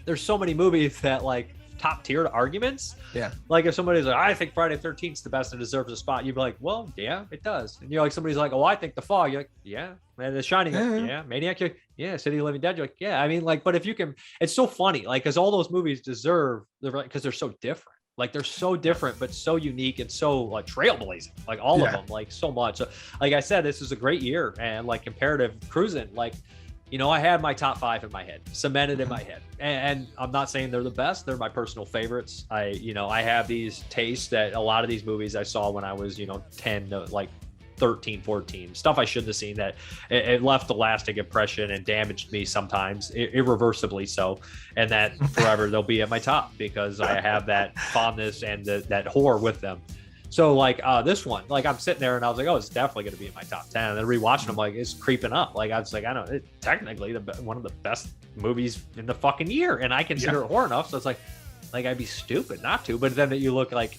there's so many movies that like top tier arguments. Yeah. Like if somebody's like, I think Friday 13th is the best and deserves a spot, you'd be like, well, yeah, it does. And you're like, somebody's like, oh, I think The Fog. You're like, yeah. Man, The Shining. Yeah. Maniac. Yeah. City of the Living Dead. You're like, yeah. I mean, like, but if you can, it's so funny, like, because all those movies deserve because they're so different. Like they're so different, but so unique and so like trailblazing. Like all of them, like so much. So, like I said, this is a great year, and like comparative Cruising, like I had my top 5 in my head, cemented in my head, and I'm not saying they're the best. They're my personal favorites. I have these tastes that a lot of these movies I saw when I was, 10 to like 13, 14, stuff I shouldn't have seen, that it left a lasting impression and damaged me sometimes, irreversibly so, and that forever they'll be at my top because I have that fondness and that horror with them. So like this one, like I'm sitting there and I was like, oh, it's definitely going to be in my top 10. And then rewatching them, like it's creeping up. Like I was like, I don't know, it's technically one of the best movies in the fucking year, and I consider it horror enough. So it's like I'd be stupid not to. But then you look like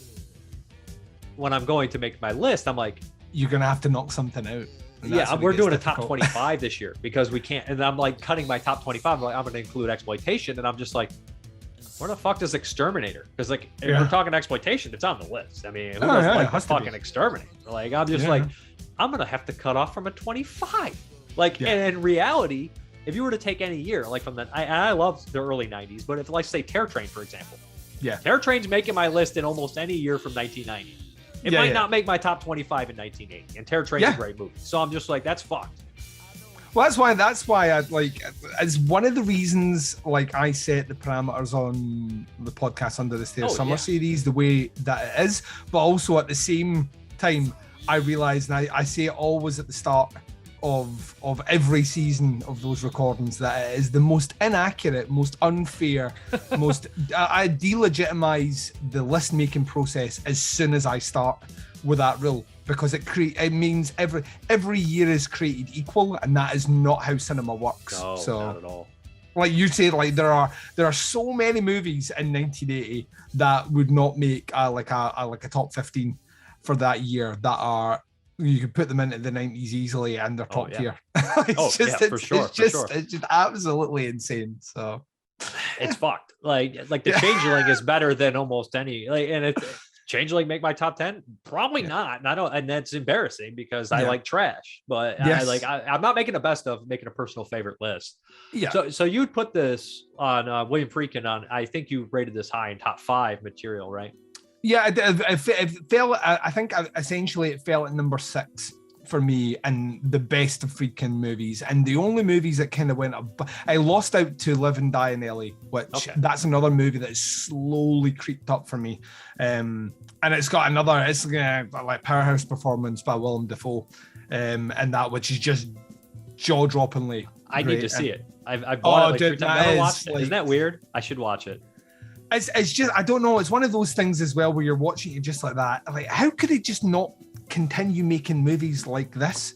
when I'm going to make my list, I'm like, you're gonna have to knock something out. Yeah, we're doing a top 25 this year because we can't. And I'm like cutting my top 25. I'm like, I'm going to include exploitation, and I'm just like, where the fuck does Exterminator? Because like if we're talking exploitation, it's on the list. I mean, who doesn't like the fucking Exterminator? Like I'm just like, I'm gonna have to cut off from a 25. Like, and in reality, if you were to take any year, like from I love the early 90s, but if, like, say Terror Train, for example, Terror Train's making my list in almost any year from 1990. It might not make my top 25 in 1980, and Terror Train's a great movie. So I'm just like, that's fucked. Well, that's why I like, it's one of the reasons like I set the parameters on the podcast Under the Stairs Summer series the way that it is, but also at the same time I realize, and I say it always at the start of every season of those recordings, that it is the most inaccurate, most unfair, most I delegitimize the list making process as soon as I start with that rule, because it means every year is created equal, and that is not how cinema works. No, not at all. Like you say, like there are so many movies in 1980 that would not make like a top 15 for that year, that are, you could put them into the 90s easily and they're top tier. For sure. It's just absolutely insane. So it's fucked. Like the Changeling is better than almost any, and it's Changeling make my top 10? Probably not. And I don't, and that's embarrassing because I like trash. But I'm not making a best of, making a personal favorite list. Yeah. So you'd put this on William Friedkin on, I think you rated this high in top 5 material, right? Yeah, it fell. I think essentially it fell at number 6 for me in the best of Friedkin movies, and the only movies that kind of went up. I lost out to Live and Die in LA, which that's another movie that slowly creeped up for me. And it's got it's like powerhouse performance by Willem Dafoe, and that, which is just jaw-droppingly. I need to see it. I've bought it like 3 times. I've never watched it. Isn't that weird? I should watch it. It's just, I don't know. It's one of those things as well where you're watching it just like that. Like, how could it just not continue making movies like this?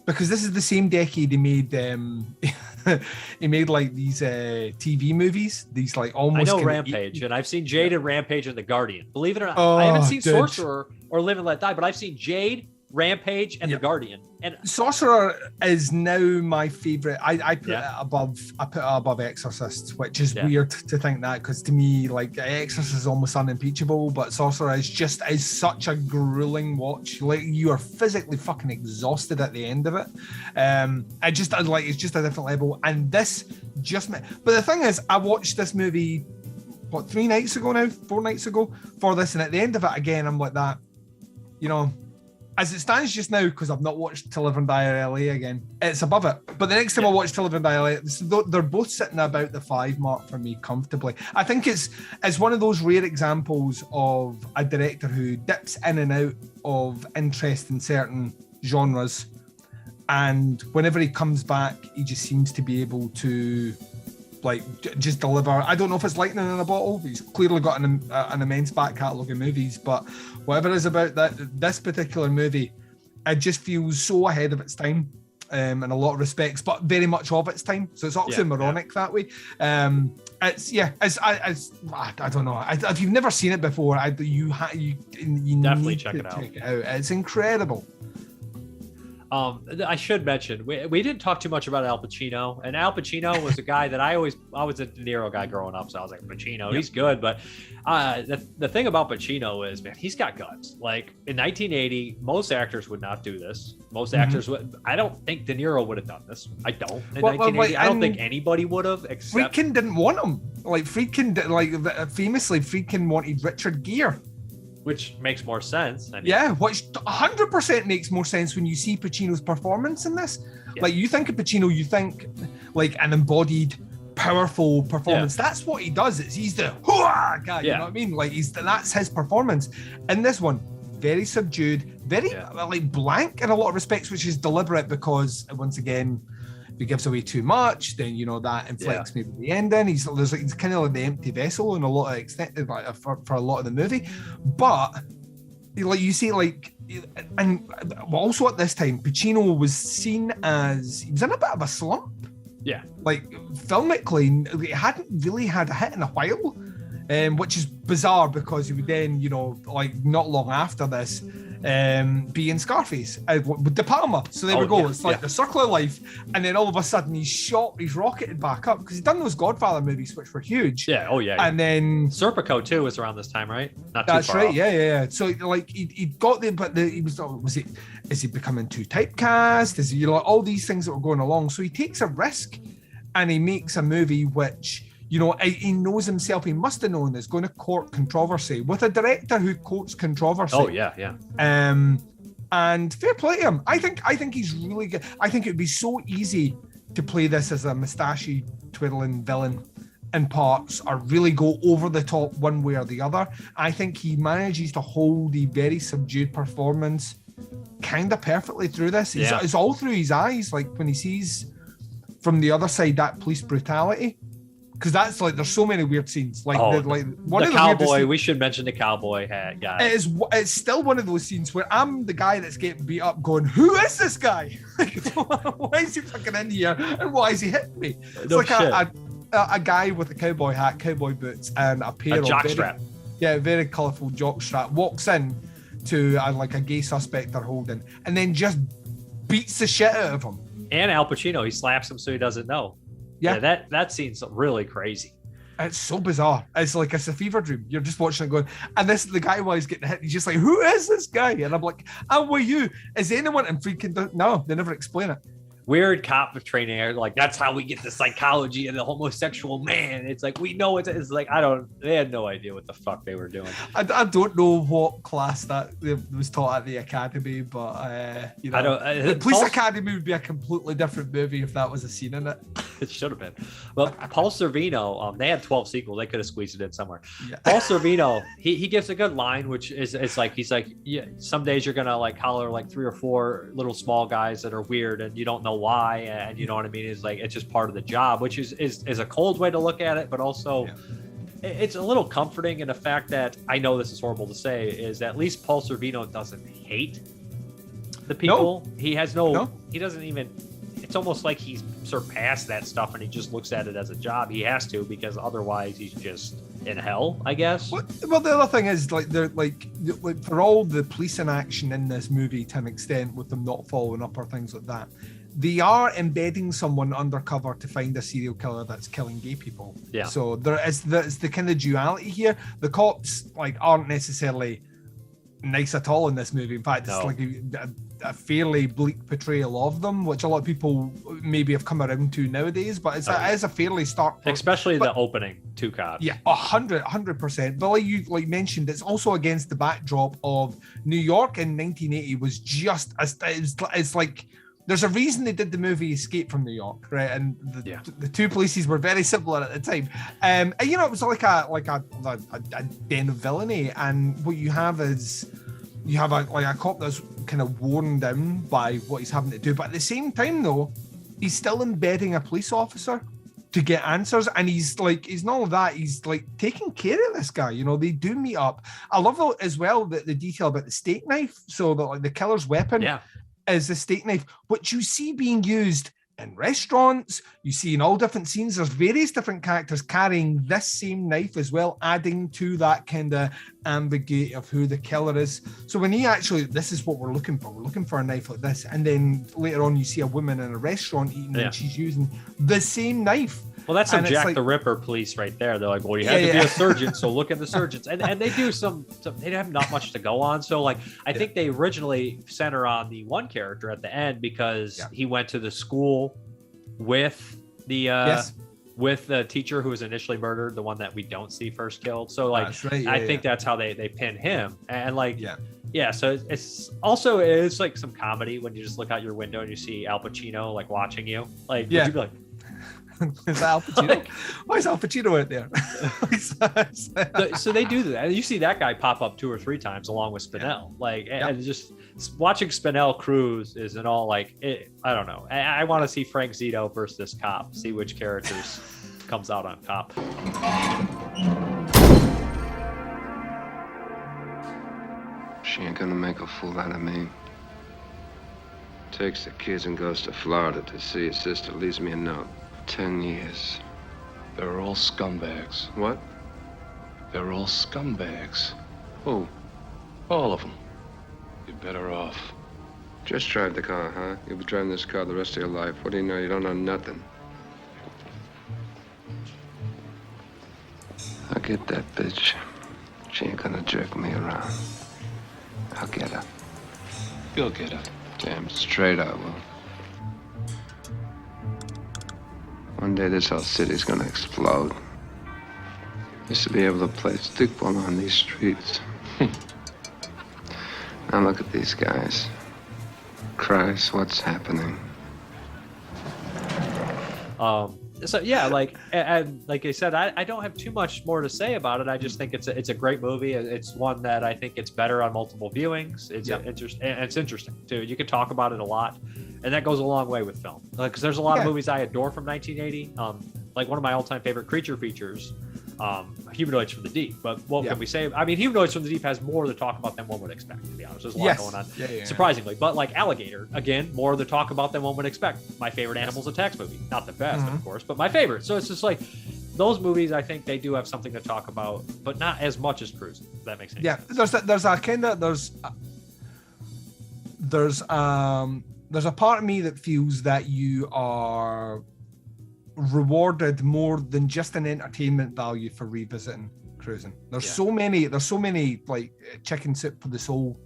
Because this is the same decade he made. He made like these TV movies. These like almost. I know Rampage, and I've seen Jade and Rampage and The Guardian. Believe it or not, I haven't seen Sorcerer or Live and Let Die, but I've seen Jade, Rampage, and The Guardian. And Sorcerer is now my favorite. I put it above Exorcist, which is weird to think that, because to me, like, Exorcist is almost unimpeachable, but Sorcerer is such a grueling watch. Like, you are physically fucking exhausted at the end of it. It's just a different level. And this but the thing is, I watched this movie 4 nights ago for this, and at the end of it again, I'm like that, as it stands just now, because I've not watched To Live and Die in LA again, it's above it. But the next time I watch To Live and Die in LA, they're both sitting about the 5 mark for me comfortably. I think it's one of those rare examples of a director who dips in and out of interest in certain genres, and whenever he comes back, he just seems to be able to just deliver. I don't know if it's lightning in a bottle. He's clearly got an immense back catalogue of movies, but whatever it is about this particular movie, it just feels so ahead of its time in a lot of respects, but very much of its time. So it's oxymoronic that way. I don't know. If you've never seen it before, you definitely need check to it out. Check it out. It's incredible. I should mention, we didn't talk too much about Al Pacino, and Al Pacino was a guy that I was a De Niro guy growing up, so I was like, Pacino, he's good, but the thing about Pacino is, man, he's got guts. Like, in 1980, most actors would not do this. Most actors would. I don't think De Niro would have done this. I don't. In 1980, I don't think anybody would have, except Friedkin didn't want him. Like, Friedkin, famously, Friedkin wanted Richard Gere. which makes more sense. I mean, yeah, which 100% makes more sense when you see Pacino's performance in this. Yeah. Like, you think of Pacino, you think like an embodied, powerful performance. That's what he does. He's the hooah guy. You know what I mean? Like, that's his performance. In this one, very subdued, very like blank in a lot of respects, which is deliberate because once again, if he gives away too much, then that inflects maybe the ending. He's kind of like the empty vessel in a lot of extent, like, for a lot of the movie. But like you see, like, and also at this time, Pacino was seen as he was in a bit of a slump. Yeah, like filmically, he hadn't really had a hit in a while, which is bizarre because he would then, like not long after this, be in Scarface with De Palma. So there we go. It's like the circle of life, and then all of a sudden he's rocketed back up because he's done those Godfather movies, which were huge. Yeah. Oh yeah. And then Serpico too was around this time, right? Not that's too far right. off. Yeah. So like he got there, but he was it? Is he becoming too typecast? Is he all these things that were going along? So he takes a risk, and he makes a movie which, he knows himself. He must have known is going to court controversy with a director who courts controversy. Oh yeah. And fair play to him. I think he's really good. I think it would be so easy to play this as a mustachy twiddling villain in parts, or really go over the top one way or the other. I think he manages to hold a very subdued performance kind of perfectly through this. It's all through his eyes, like when he sees from the other side that police brutality, because that's like there's so many weird scenes. Like one the of cowboy. We should mention the cowboy hat guy. It's still one of those scenes where I'm the guy that's getting beat up, going, "Who is this guy? Why is he fucking in here? And why is he hitting me?" It's like a guy with a cowboy hat, cowboy boots, and a pair of jockstrap. Very colourful jockstrap walks in to like a gay suspect they're holding, and then just beats the shit out of him. And Al Pacino, he slaps him so he doesn't know. Yeah, that scene's really crazy. It's so bizarre. It's like it's a fever dream. You're just watching it going, and this the guy while he's getting hit, he's just like, "Who is this guy?" And I'm like, "I'm with you. Is anyone?" And Friedkin, no, they never explain it. Weird cop training, like that's how we get the psychology of the homosexual man. It's like we know it's like they had no idea what the fuck they were doing. I don't know what class that was taught at the academy, but I don't. The Police Academy would be a completely different movie if that was a scene in it. It should have been. Well, Paul Sorvino, they had 12 sequels. They could have squeezed it in somewhere. Yeah. Paul Sorvino, he gives a good line, which is it's like he's like, yeah, some days you're gonna like collar like 3 or 4 little small guys that are weird and you don't know why, and you know what I mean. It's like it's just part of the job, which is a cold way to look at it, but also it's a little comforting in the fact that I know this is horrible to say, is that at least Paul Sorvino doesn't hate the people. No. He has he doesn't even. It's almost like he's surpassed that stuff and he just looks at it as a job. He has to, because otherwise he's just in hell, I guess. Well, the other thing is like they're like for all the police in action in this movie to an extent, with them not following up or things like that, they are embedding someone undercover to find a serial killer that's killing gay people. Yeah. So there's the kind of duality here. The cops like aren't necessarily nice at all in this movie. In fact, it's like a fairly bleak portrayal of them, which a lot of people maybe have come around to nowadays, but it is a fairly stark, especially the opening 2 cops. Yeah, 100%. But like you mentioned, it's also against the backdrop of New York in 1980 was just it's like there's a reason they did the movie Escape from New York, right? And the two places were very similar at the time. And it was like a den of villainy, and what you have is you have a cop that's kind of worn down by what he's having to do, but at the same time though, he's still embedding a police officer to get answers, and he's not only that, he's like taking care of this guy. They do meet up. I love though as well the detail about the steak knife. So that the killer's weapon is the steak knife, which you see being used in restaurants, you see in all different scenes. There's various different characters carrying this same knife as well, adding to that kind of ambiguity of who the killer is. So when this is what we're looking for. We're looking for a knife like this. And then later on, you see a woman in a restaurant eating and she's using the same knife. Well, that's some Jack the Ripper police right there. They're like, well, you have to be a surgeon, so look at the surgeons. And they do some they have not much to go on. So like, I think they originally center on the one character at the end because he went to the school with the with the teacher who was initially murdered, the one that we don't see first killed. So like, That's right, I think that's how they pin him. And like, yeah. So it's also, it's like some comedy when you just look out your window and you see Al Pacino like watching you. Like, would you be like, is that Al Pacino? Like, why is Al Pacino out there? so they do that. You see that guy pop up 2 or 3 times along with Spinell. Like, and just watching Spinell cruise is an all like, I don't know. I want to see Frank Zito versus this cop, see which characters comes out on top. She ain't gonna make a fool out of me. Takes the kids and goes to Florida to see his sister. Leaves me a note. 10 years. They're all scumbags. What? They're all scumbags. Who? All of them. You're better off. Just drive the car, huh? You'll be driving this car the rest of your life. What do you know? You don't know nothing. I'll get that bitch. She ain't gonna jerk me around. I'll get her. You'll get her. Damn straight I will. One day this whole city's gonna explode. Used to be able to play stickball on these streets. Now look at these guys. Christ, what's happening? So yeah, like, and like I said, I don't have too much more to say about it. I just think it's a great movie. It's one that I think it's better on multiple viewings. It's it's interesting too. You could talk about it a lot, and that goes a long way with film. Like, because there's a lot of movies I adore from 1980. Like one of my all-time favorite creature features, Humanoids from the Deep. But what can we say? I mean, Humanoids from the Deep has more to talk about than one would expect, to be honest. There's a lot going on, surprisingly. But like Alligator, again, more to talk about than one would expect. My favorite Animals Attacks movie. Not the best, of course, but my favorite. So it's just like, those movies, I think they do have something to talk about, but not as much as Cruising, if that makes any sense. There's a part of me that feels that you are rewarded more than just an entertainment value for revisiting Cruising. There's so many like chicken soup for the soul,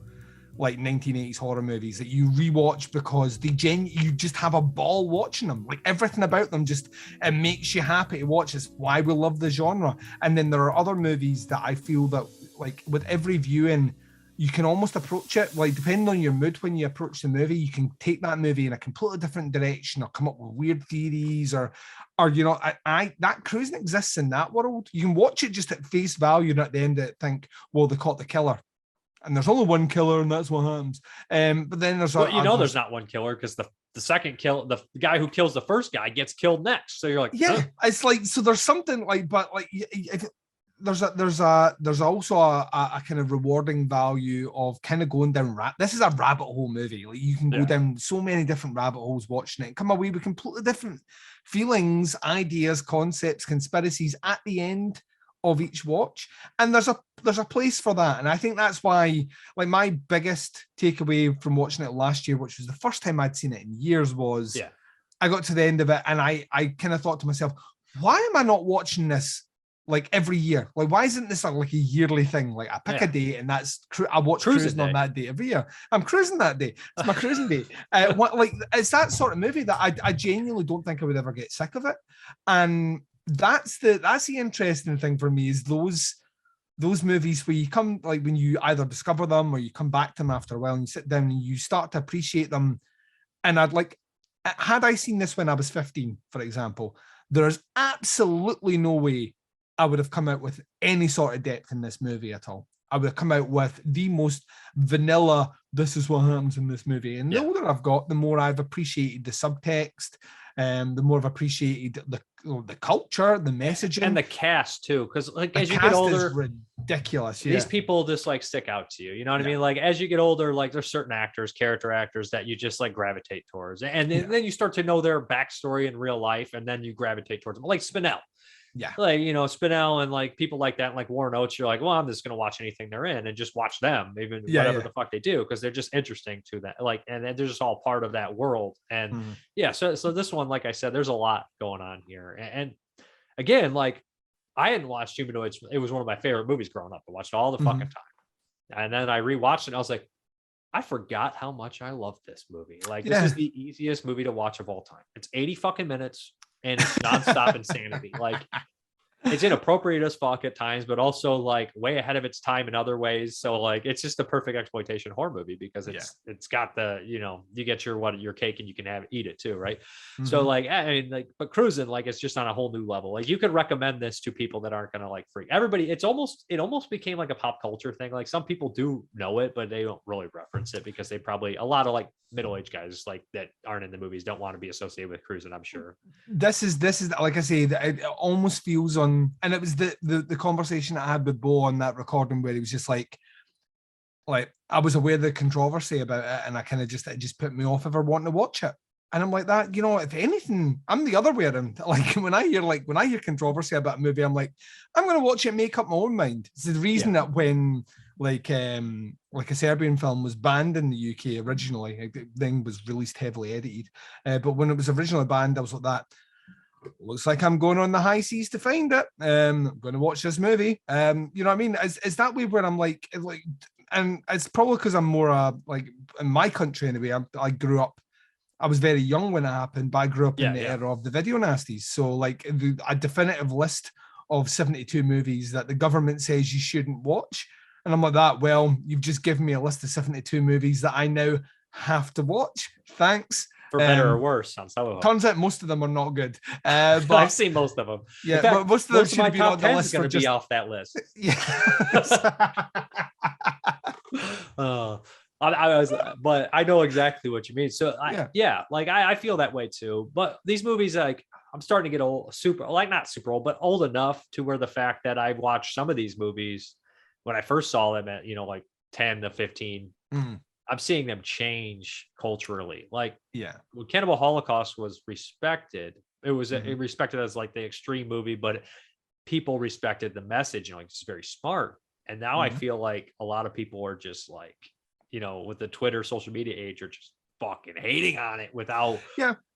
like 1980s horror movies that you rewatch because you just have a ball watching them. Like everything about them it makes you happy to watch. It's why we love the genre. And then there are other movies that I feel that like with every viewing, you can almost approach it, like depending on your mood when you approach the movie, you can take that movie in a completely different direction or come up with weird theories or you know, that Cruising exists in that world. You can watch it just at face value and at the end of it think, well, they caught the killer. And there's only one killer and that's what happens. But then there's there's not one killer because the second kill, the guy who kills the first guy gets killed next. So you're like, it's like, so there's something like, but like there's also a kind of rewarding value of kind of going down this is a rabbit hole movie. Like you can go down so many different rabbit holes watching it and come away with completely different feelings, ideas, concepts, conspiracies at the end of each watch. And there's a place for that. And I think that's why, like, my biggest takeaway from watching it last year, which was the first time I'd seen it in years, was I got to the end of it and I kind of thought to myself, why am I not watching this like every year? Like, why isn't this like a yearly thing? Like I pick a date and I watch Cruising on that day every year. I'm cruising that day. It's my cruising day. It's that sort of movie that I genuinely don't think I would ever get sick of it. And that's the interesting thing for me is those movies where you come, like when you either discover them or you come back to them after a while and you sit down and you start to appreciate them. And had I seen this when I was 15, for example, there's absolutely no way I would have come out with any sort of depth in this movie at all. I would have come out with the most vanilla, this is what happens in this movie. And the older I've got, the more I've appreciated the subtext, the more I've appreciated the culture, the messaging, and the cast too. Because like as you get older, is ridiculous. These people just like stick out to you. You know what I mean? Like as you get older, like there's certain character actors that you just like gravitate towards, and then you start to know their backstory in real life, and then you gravitate towards them. Like Spinell. Yeah, like, you know, Spinell and like people like that, like Warren Oates, you're like, well, I'm just gonna watch anything they're in and just watch them, even whatever the fuck they do, because they're just interesting to that. Like, and they're just all part of that world. And so this one, like I said, there's a lot going on here. And again, like I hadn't watched Humanoids. It was one of my favorite movies growing up. I watched all the fucking time, and then I rewatched it. And I was like, I forgot how much I loved this movie. Like, this is the easiest movie to watch of all time. It's 80 fucking minutes. and it's nonstop insanity. Like, it's inappropriate as fuck at times, but also like way ahead of its time in other ways. So like, it's just a perfect exploitation horror movie because it's got the, you know, you get your cake and you can eat it too, right? Mm-hmm. So like, I mean, like, but Cruising, like, it's just on a whole new level. Like, you could recommend this to people that aren't gonna like freak everybody. It almost became like a pop culture thing. Like, some people do know it, but they don't really reference it because they probably, a lot of like middle-aged guys like that aren't in the movies don't want to be associated with Cruising, I'm sure. This is like I say, it almost feels on. And it was the conversation I had with Bo on that recording where he was just like I was aware of the controversy about it, and I kind of it just put me off ever wanting to watch it. And I'm like, that, you know, if anything, I'm the other way around. Like, when I hear controversy about a movie, I'm like, I'm going to watch it and make up my own mind. It's the reason that when like a Serbian film was banned in the UK originally, then was released heavily edited. But when it was originally banned, I was like that. Looks like I'm going on the high seas to find it. I'm going to watch this movie. You know what I mean? Is that way where I'm like, and it's probably because I'm more like in my country anyway. I grew up. I was very young when it happened, but I grew up in the era of the video nasties. So like a definitive list of 72 movies that the government says you shouldn't watch, and I'm like that. Well, you've just given me a list of 72 movies that I now have to watch. Thanks. For better or worse, on some of them. Turns out most of them are not good. But I've seen most of them. Yeah, fact, most of them should my be top on the 10 list. Is going to be off that list. Yeah. But I know exactly what you mean. So I feel that way too. But these movies, like, I'm starting to get old, not super old, but old enough to where the fact that I watched some of these movies when I first saw them at, you know, like 10 to 15. I'm seeing them change culturally. Like, when Cannibal Holocaust was respected, it was respected as like the extreme movie, but people respected the message. You know, like, it's very smart. And now I feel like a lot of people are just like, you know, with the Twitter social media age, are just fucking hating on it without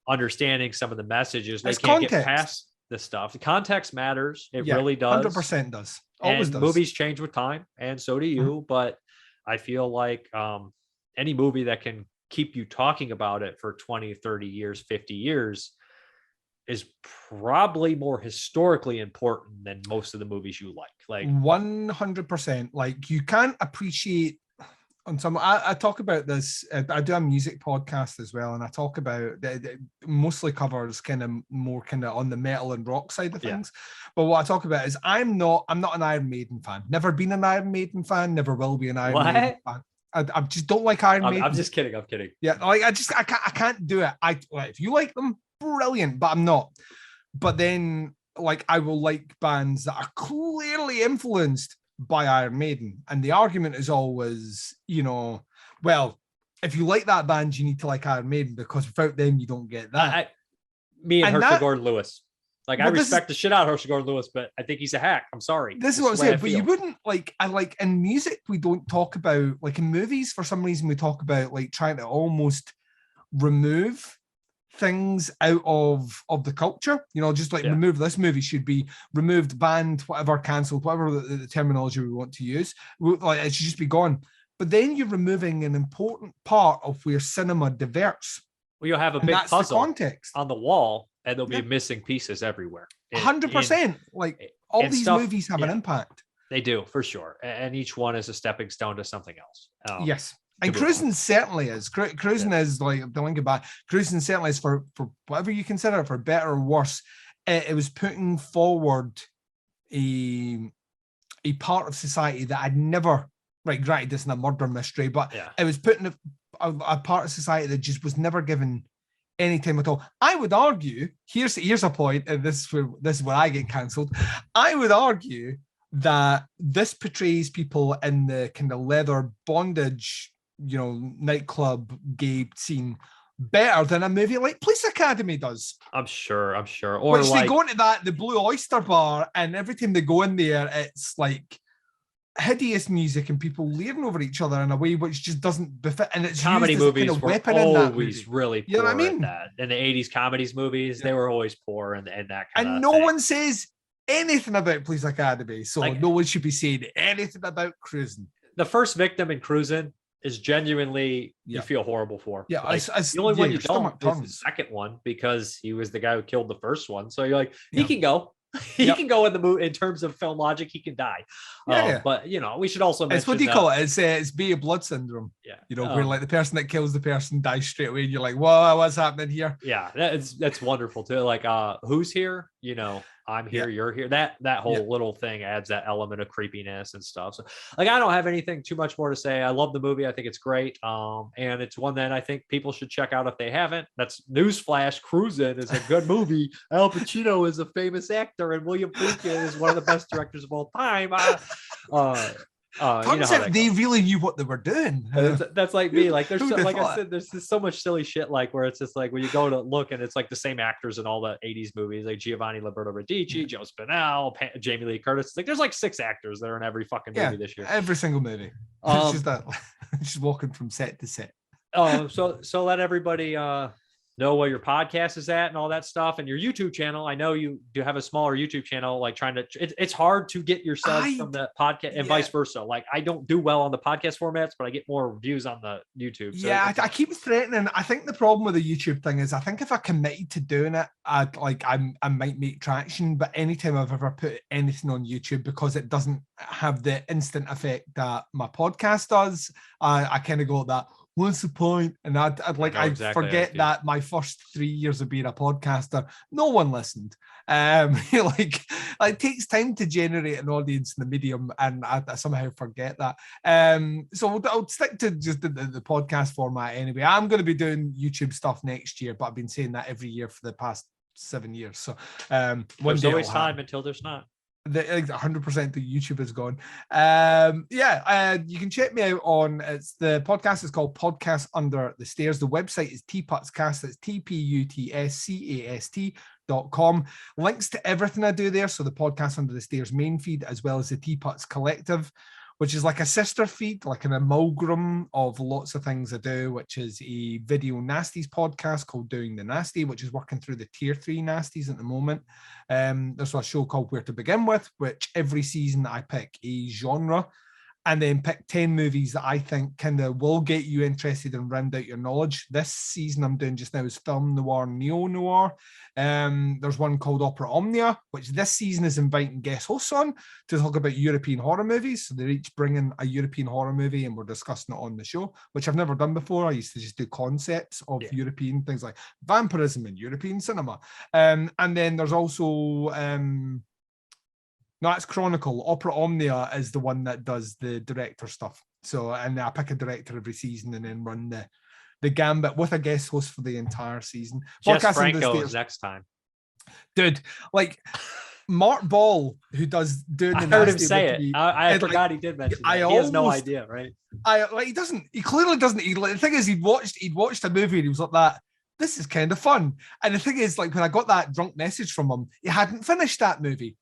understanding some of the messages. They can't get past the stuff. The context matters. It really does. 100% does. Always does. Movies change with time, and so do you. But I feel like any movie that can keep you talking about it for 20, 30 years, 50 years is probably more historically important than most of the movies you like. Like 100%. Like, you can't appreciate on some. I talk about this. I do a music podcast as well, and I talk about it mostly covers kind of more kind of on the metal and rock side of things. But what I talk about is I'm not an Iron Maiden fan. Never been an Iron Maiden fan. Never will be an Iron Maiden fan. I just don't like Iron Maiden. I'm just kidding. I'm kidding. Yeah, like I can't do it. If you like them, brilliant, but I'm not. But then, like, I will like bands that are clearly influenced by Iron Maiden, and the argument is always, you know, well, if you like that band, you need to like Iron Maiden because without them, you don't get that. Me and Herschel Gordon-Lewis. Like, I respect the shit out of Herschel Gordon-Lewis, but I think he's a hack. I'm sorry. This is what I'm saying. But you wouldn't I like in music, we don't talk about, like, in movies, for some reason, we talk about like trying to almost remove things out of the culture. You know, just like remove this movie should be removed, banned, whatever, cancelled, whatever the terminology we want to use. Like, it should just be gone. But then you're removing an important part of where cinema diverts. Well, you'll have a big puzzle context on the wall, and there'll be missing pieces everywhere. 100%. Like, all these movies have an impact. They do, for sure. And each one is a stepping stone to something else. Yes. And Cruising certainly is. Cruising is, like, the link about Cruising certainly is for whatever you consider it, for better or worse. It was putting forward a part of society that I'd never, right, granted, this isn't a murder mystery, but it was putting a part of society that just was never given any time at all. I would argue, here's a point, and this is where I get cancelled. I would argue that this portrays people in the kind of leather bondage, you know, nightclub gay scene better than a movie like Police Academy does. I'm sure. Or which, like, they go into the Blue Oyster Bar, and every time they go in there, it's like hideous music and people leering over each other in a way which just doesn't befit. And it's comedy movies kind of weapon were in that always movie. really poor. You know what I mean? At that. In the 80s comedies movies, they were always poor and that kind of And no one says anything about Police Academy, so like, no one should be saying anything about Cruising. The first victim in Cruising is genuinely Yeah. you feel horrible for. Yeah, Like, the only one you don't is the second one because he was the guy who killed the first one. So you're like, he can go. He can go in the movie in terms of film logic. He can die. But you know, we should also mention it's what do you call it? It's Bay of Blood syndrome. Yeah, you know, where like the person that kills the person dies straight away, and you're like, "Whoa, what's happening here?" Yeah, that's wonderful too. Like, who's here? You know, I'm here, you're here. That whole little thing adds that element of creepiness and stuff. So, like, I don't have anything too much more to say. I love the movie. I think it's great. And it's one that I think people should check out if they haven't. That's newsflash. Cruisin' is a good movie. Al Pacino is a famous actor, and William Friedkin is one of the best directors of all time. Turns out they really knew what they were doing. That's like me. Like there's like I said, there's just so much silly shit. Like where it's just like when you go to look and it's like the same actors in all the '80s movies, like Giovanni Roberto Radici, Joe Spinell, Jamie Lee Curtis. It's like there's like 6 actors that are in every fucking movie this year. Every single movie. It's just that just walking from set to set. So let everybody know where your podcast is at and all that stuff, and your YouTube channel. I know you do have a smaller YouTube channel, like trying to, it's hard to get your subs from the podcast and vice versa. Like I don't do well on the podcast formats, but I get more views on the YouTube. So I keep threatening. I think the problem with the YouTube thing is I think if I committed to doing it, I might make traction, but anytime I've ever put anything on YouTube, because it doesn't have the instant effect that my podcast does, I kind of go like that. What's the point? And I forget that my first 3 years of being a podcaster, no one listened. Like it takes time to generate an audience in the medium, and I somehow forget that. So I'll stick to just the podcast format anyway. I'm going to be doing YouTube stuff next year, but I've been saying that every year for the past 7 years. So there's always time until there's not. 100% the YouTube is gone. You can check me out on the podcast is called Podcast Under the Stairs. The website is tputscast. That's tputscast.com. Links to everything I do there. So the Podcast Under the Stairs main feed, as well as the Teapots Collective, which is like a sister feed, like an amalgam of lots of things I do, which is a video nasties podcast called Doing the Nasty, which is working through the tier 3 nasties at the moment. There's a show called Where to Begin With, which every season I pick a genre and then pick 10 movies that I think kind of will get you interested and round out your knowledge. This season I'm doing just now is film noir, neo-noir. There's one called Opera Omnia, which this season is inviting guest hosts on to talk about European horror movies. So they're each bringing a European horror movie and we're discussing it on the show, which I've never done before. I used to just do concepts of European things like vampirism in European cinema. And then there's also... No, it's Chronicle. Opera Omnia is the one that does the director stuff. So, and I pick a director every season and then run the gambit with a guest host for the entire season. Jess Franco is next time. Dude, like Mark Ball, who does Doing the Nasty. I heard him say it. I forgot he did mention that. He has no idea, right? He clearly doesn't. The thing is, he'd watched a movie and he was like that. This is kind of fun. And the thing is, like when I got that drunk message from him, he hadn't finished that movie.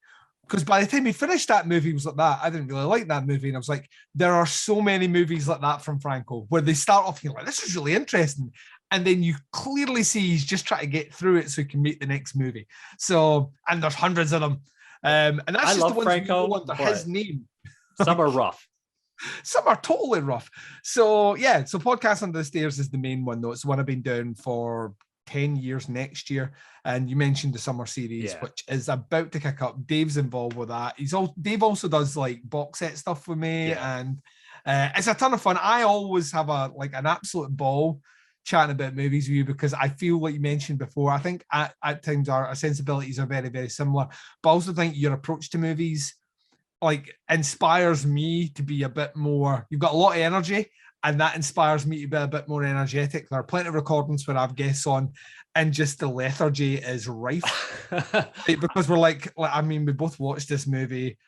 Because by the time he finished that movie, he was like that. I didn't really like that movie. And I was like, there are so many movies like that from Franco where they start off, you're like, this is really interesting. And then you clearly see he's just trying to get through it so he can make the next movie. So, and there's hundreds of them. And that's just the ones Franco, you know under his name. Some are rough. Some are totally rough. So, yeah. So Podcast Under the Stairs is the main one, though. It's the one I've been doing for 10 years next year. And you mentioned the summer series, which is about to kick up. Dave's involved with that. Dave also does like box set stuff with me, and it's a ton of fun. I always have an absolute ball chatting about movies with you because I feel like you mentioned before, I think at times our sensibilities are very, very similar, but I also think your approach to movies like inspires me to be a bit more, you've got a lot of energy, and that inspires me to be a bit more energetic. There are plenty of recordings where I've guests on and just the lethargy is rife. Because we're like, I mean, we both watched this movie.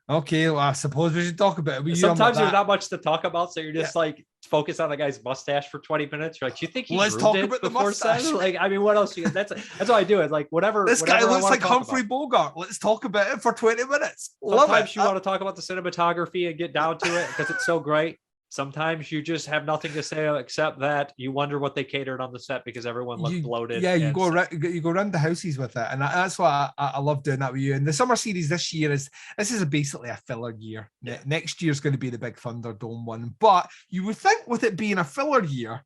Okay, well, I suppose we should talk about it. Sometimes there's not much to talk about, so you're just like focus on the guy's mustache for 20 minutes. You're like, do you think let's talk about the mustache? Like, I mean, what else? That's what I do. It's like whatever. This guy looks like Humphrey Bogart. Let's talk about it for 20 minutes. Sometimes you want to talk about the cinematography and get down to it because it's so great. sometimes you just have nothing to say except that you wonder what they catered on the set because everyone looked bloated. Yeah, you go around the houses with it, and that's what I love doing that with you. And the summer series this year is basically a filler year. Yeah. Next year's going to be the big Thunderdome one, but you would think with it being a filler year,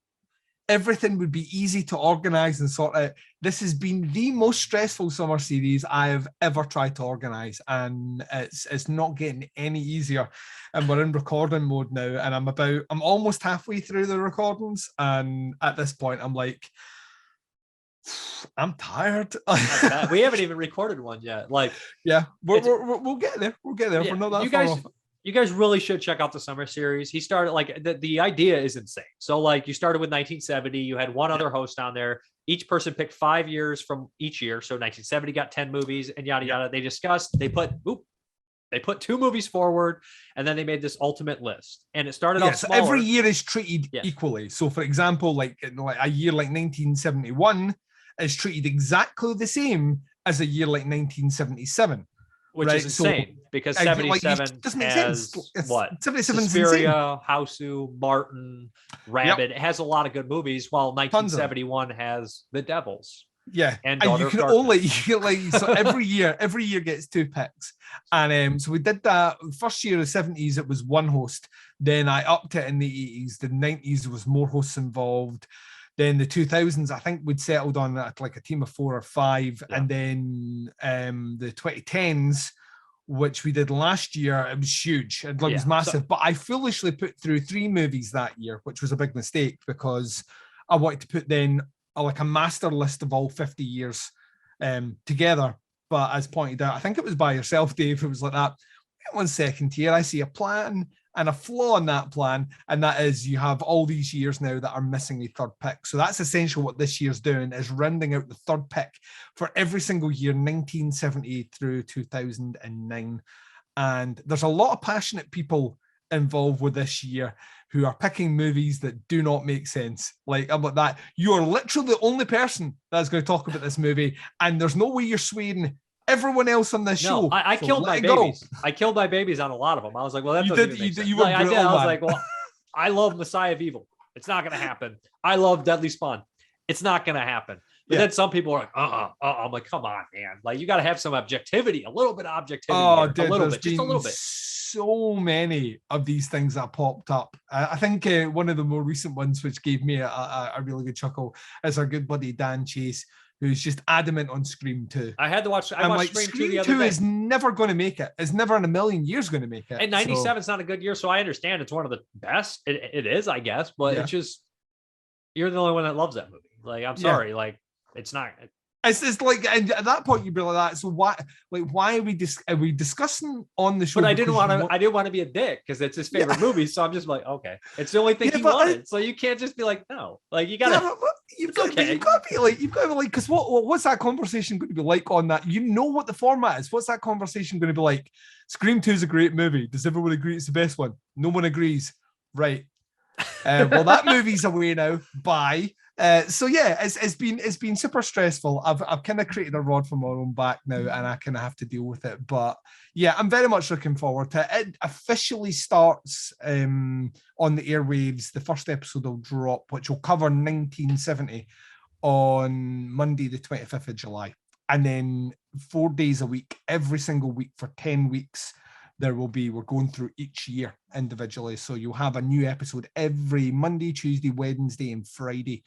everything would be easy to organize and sort out. This has been the most stressful summer series I have ever tried to organize, and it's not getting any easier. And we're in recording mode now, and I'm almost halfway through the recordings, and at this point I'm like, I'm tired. We haven't even recorded one yet. Like, yeah, we'll get there. We'll get there. Yeah, we're not that far off. You guys really should check out the summer series. He started like the idea is insane. So like you started with 1970, you had one other host on there. Each person picked 5 years from each year. So 1970 got 10 movies and yada yada. They discussed, they put 2 movies forward, and then they made this ultimate list. And it started off smaller. Every year is treated equally. So for example, like a year like 1971 is treated exactly the same as a year like 1977. Which is insane because 77 doesn't make sense. What? 77 Suspiria, Hausu, Martin, Rabbit. It has a lot of good movies, while 1971 has The Devils. Yeah, and you can only so every year gets 2 picks, and so we did that. First year of the 70s, it was one host. Then I upped it in the 80s. The 90s was more hosts involved. Then the 2000s, I think we'd settled on like a team of 4 or 5. Yeah. And then the 2010s, which we did last year, it was huge. It was massive. But I foolishly put through 3 movies that year, which was a big mistake because I wanted to put then like a master list of all 50 years together. But as pointed out, I think it was by yourself, Dave, it was like that. Wait 1 second here, I see a plan and a flaw in that plan, and that is you have all these years now that are missing a third pick. So that's essentially what this year's doing, is rounding out the third pick for every single year, 1970 through 2009. And there's a lot of passionate people involved with this year who are picking movies that do not make sense. Like, I'm like that. You are literally the only person that's going to talk about this movie, and there's no way you're swaying everyone else on this show. I killed my babies. I killed my babies on a lot of them. I was like, well, that doesn't make sense. I did. I was like, well, I love Messiah of Evil. It's not going to happen. I love Deadly Spawn. It's not going to happen. But then some people are like, I'm like, come on, man. Like, you got to have some objectivity, a little bit of objectivity. Dude, a little bit, just a little bit. So many of these things that popped up. I think one of the more recent ones, which gave me a really good chuckle, is our good buddy Dan Chase, who's just adamant on Scream 2. I had to watch. I watched Scream 2 the other day. Scream 2 is never going to make it. It's never in a million years going to make it. And 97 is not a good year, so I understand it's one of the best. It is, I guess, but it's just, you're the only one that loves that movie. Like, I'm sorry, like, it's not. It's like, and at that point you'd be like that. So why are we discussing on the show? But I didn't want to be a dick because it's his favorite movie. So I'm just like, okay, it's the only thing he wanted. So you can't just be like, no, like you gotta. You've got to be like, because what's that conversation going to be like on that? You know what the format is. What's that conversation going to be like? Scream 2 is a great movie. Does everyone agree it's the best one? No one agrees. Right. Well, that movie's away now. Bye. So yeah, it's been super stressful. I've kind of created a rod for my own back now, and I kind of have to deal with it. But yeah, I'm very much looking forward to it. It officially starts on the airwaves. The first episode will drop, which will cover 1970 on Monday, the 25th of July, and then 4 days a week, every single week for 10 weeks. We're going through each year individually. So you'll have a new episode every Monday, Tuesday, Wednesday, and Friday,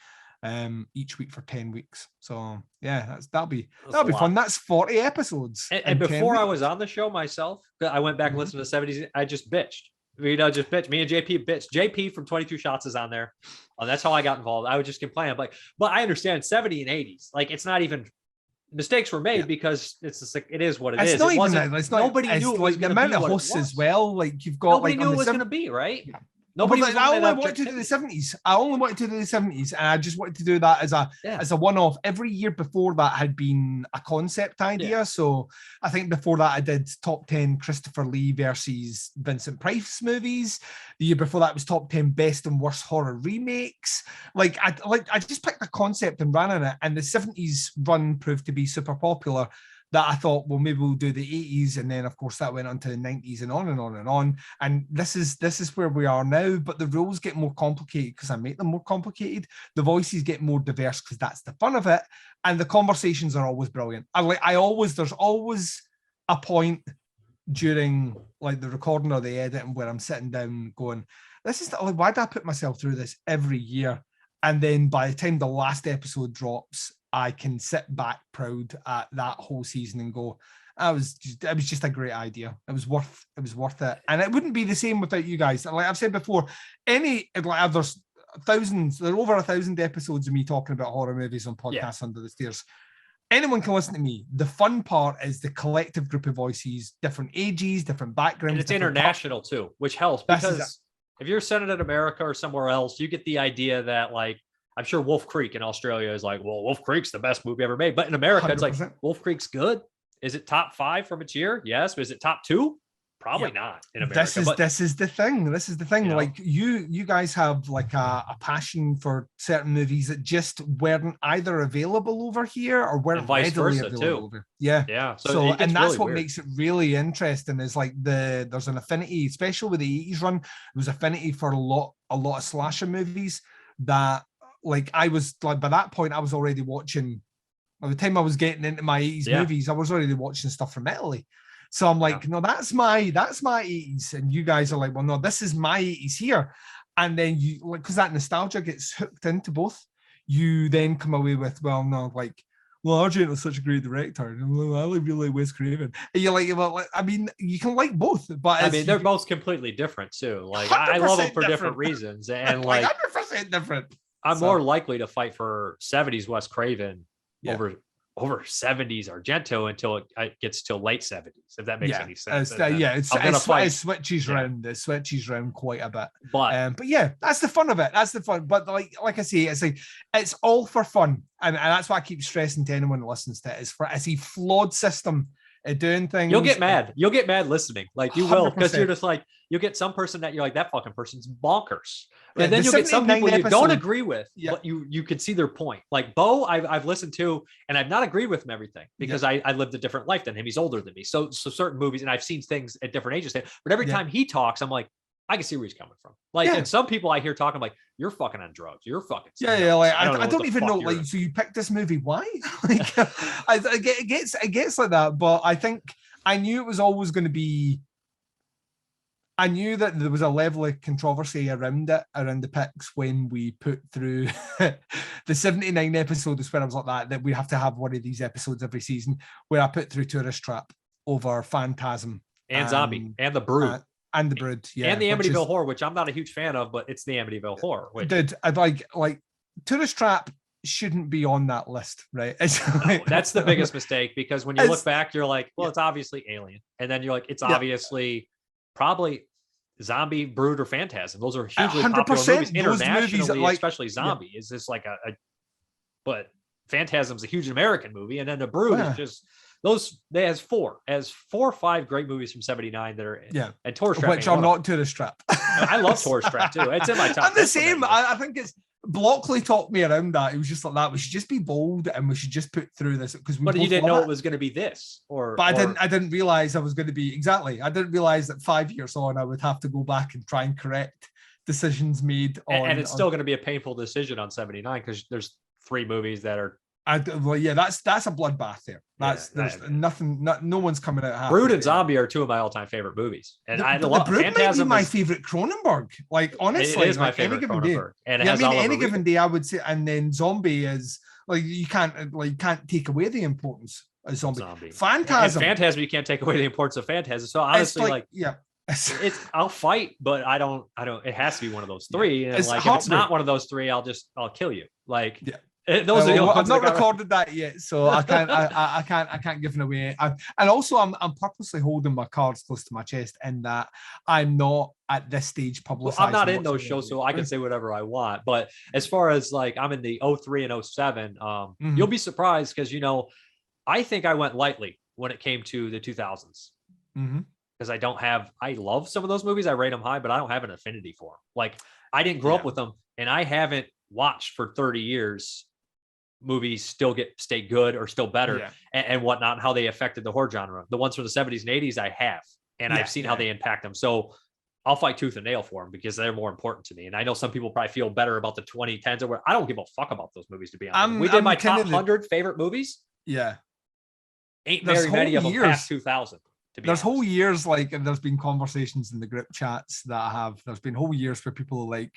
each week for 10 weeks. So yeah, that'll be fun. That's 40 episodes. And before I was on the show myself, I went back and listened to the 70s. I just bitched. Me and JP bitched. JP from 22 Shots is on there. That's how I got involved. I would just complain. But I understand 70 and 80s. Like, it's not even. Mistakes were made because it's just like, it is what it is. Not even that. It's not, nobody knew it was the amount of hosts as well. Like, you've got nobody knew it was going to be, right? Yeah. Nobody. I only wanted to do the 70s. And I just wanted to do that as a one-off. Every year before that had been a concept idea. Yeah. So I think before that I did top 10 Christopher Lee versus Vincent Price movies. The year before that was top 10 best and worst horror remakes. I just picked a concept and ran on it, and the 70s run proved to be super popular. that I thought, well, maybe we'll do the 80s, and then of course that went on to the 90s and on and on and on. And this is where we are now. But the rules get more complicated because I make them more complicated. The voices get more diverse because that's the fun of it, and the conversations are always brilliant. There's always a point during like the recording or the editing where I'm sitting down going, why do I put myself through this every year? And then by the time the last episode drops, I can sit back proud at that whole season and go, it was just a great idea. It was worth it. And it wouldn't be the same without you guys. Like I've said before, there's over 1,000 episodes of me talking about horror movies on podcasts under the stairs. Anyone can listen to me. The fun part is the collective group of voices, different ages, different backgrounds. And it's international too, which helps because if you're sending it in America or somewhere else, you get the idea that like, I'm sure Wolf Creek in Australia is like, well, Wolf Creek's the best movie ever made. But in America, 100%. It's like, Wolf Creek's good. Is it top 5 from its year? Yes. Is it top 2? Probably not in America. This is the thing. You like you guys have like a passion for certain movies that just weren't either available over here or weren't vice versa available too. Yeah. So and that's really what weird. Makes it really interesting is like there's an affinity, especially with the 80s run. There was affinity for a lot of slasher movies that like I was like by that point I was already watching. By the time I was getting into my 80s movies, I was already watching stuff from Italy. So I'm like, no, that's my 80s. And you guys are like, well, no, this is my 80s here. And then you, like, because that nostalgia gets hooked into both, you then come away with, well, no, like, well, Argent was such a great director. And I really like Wes Craven. And you're like, well, I mean, you can like both, but I mean, they're both completely different too. Like, I love them for different reasons. And like, 100% different. I'm more likely to fight for 70s Wes Craven over 70s Argento until it gets to late 70s, if that makes any sense. It switches around. It switches around quite a bit. But yeah, that's the fun of it. That's the fun. But like I say, it's all for fun, and that's why I keep stressing to anyone who listens to it. It's a flawed system at doing things. You'll get mad. You'll get mad listening. Like you will, because you're just like, you'll get some person that you're like, that fucking person's bonkers. And then you'll get some people you don't agree with, but you can see their point. Like Bo, I've listened to, and I've not agreed with him everything because I lived a different life than him. He's older than me. So certain movies, and I've seen things at different ages. But every time he talks, I'm like, I can see where he's coming from. Like, and some people I hear talking, I'm like, you're fucking on drugs. You're fucking. Like I don't even know. Like, so you picked this movie? Why? Like, it gets like that. But I think I knew it was always going to be. I knew that there was a level of controversy around the picks when we put through the 79 episodes where I was like that we have to have one of these episodes every season where I put through Tourist Trap over Phantasm and Zombie and The Brood. And The Brood, and the Amityville Horror, which I'm not a huge fan of, but it's the Amityville Horror. Dude, I'd like Tourist Trap shouldn't be on that list, right? That's the biggest mistake because when you look back, you're like, well, it's obviously Alien, and then you're like, it's obviously probably Zombie, Brood, or Phantasm. Those are hugely popular movies internationally, especially Zombie is just like but Phantasm's a huge American movie, and then The Brood is just. They has 4 or 5 great movies from 79 that are and Tourist Trap, which are not Tourist Trap. I love Tourist Trap too. It's in my top. I'm the same. I think it's Blockley talked me around that. He was just like that. We should just be bold and we should just put through this because. But you didn't know it was going to be this, I didn't realize I was going to be exactly. I didn't realize that 5 years on I would have to go back and try and correct decisions made on. And it's still going to be a painful decision on 79 because there's 3 movies that are. That's a bloodbath there. There's nothing. No one's coming out. Brood and Zombie are 2 of my all-time favorite movies, and I love Phantasm. Might be my favorite Cronenberg. Like honestly, it is my favorite Cronenberg. And any given day, I would say. And then Zombie is like you can't take away the importance of Zombie. Phantasm, you can't take away the importance of Phantasm. So honestly, I'll fight, but I don't. It has to be one of those 3. And like if it's not one of those 3, I'll kill you. Like. Yeah. Those are I've not recorded that yet, so I can't. I can't give it away. And also, I'm purposely holding my cards close to my chest in that I'm not at this stage publicizing. Well, I'm not in those shows, so I can say whatever I want. But as far as like I'm in the 03 and 07, you'll be surprised because I think I went lightly when it came to the 2000s. Because I love some of those movies. I rate them high, but I don't have an affinity for them. Like I didn't grow up with them, and I haven't watched for 30 years. movies still stay good or still better and whatnot, and how they affected the horror genre. The ones from the 70s and 80s I have, and I've seen how they impact them. So I'll fight tooth and nail for them because they're more important to me. And I know some people probably feel better about the 2010s, or I don't give a fuck about those movies, to be honest. We did my top 100 favorite movies. Yeah. Ain't very many of them past 2000. There's whole years, like, and there's been conversations in the group chats that I have. There's been whole years where people are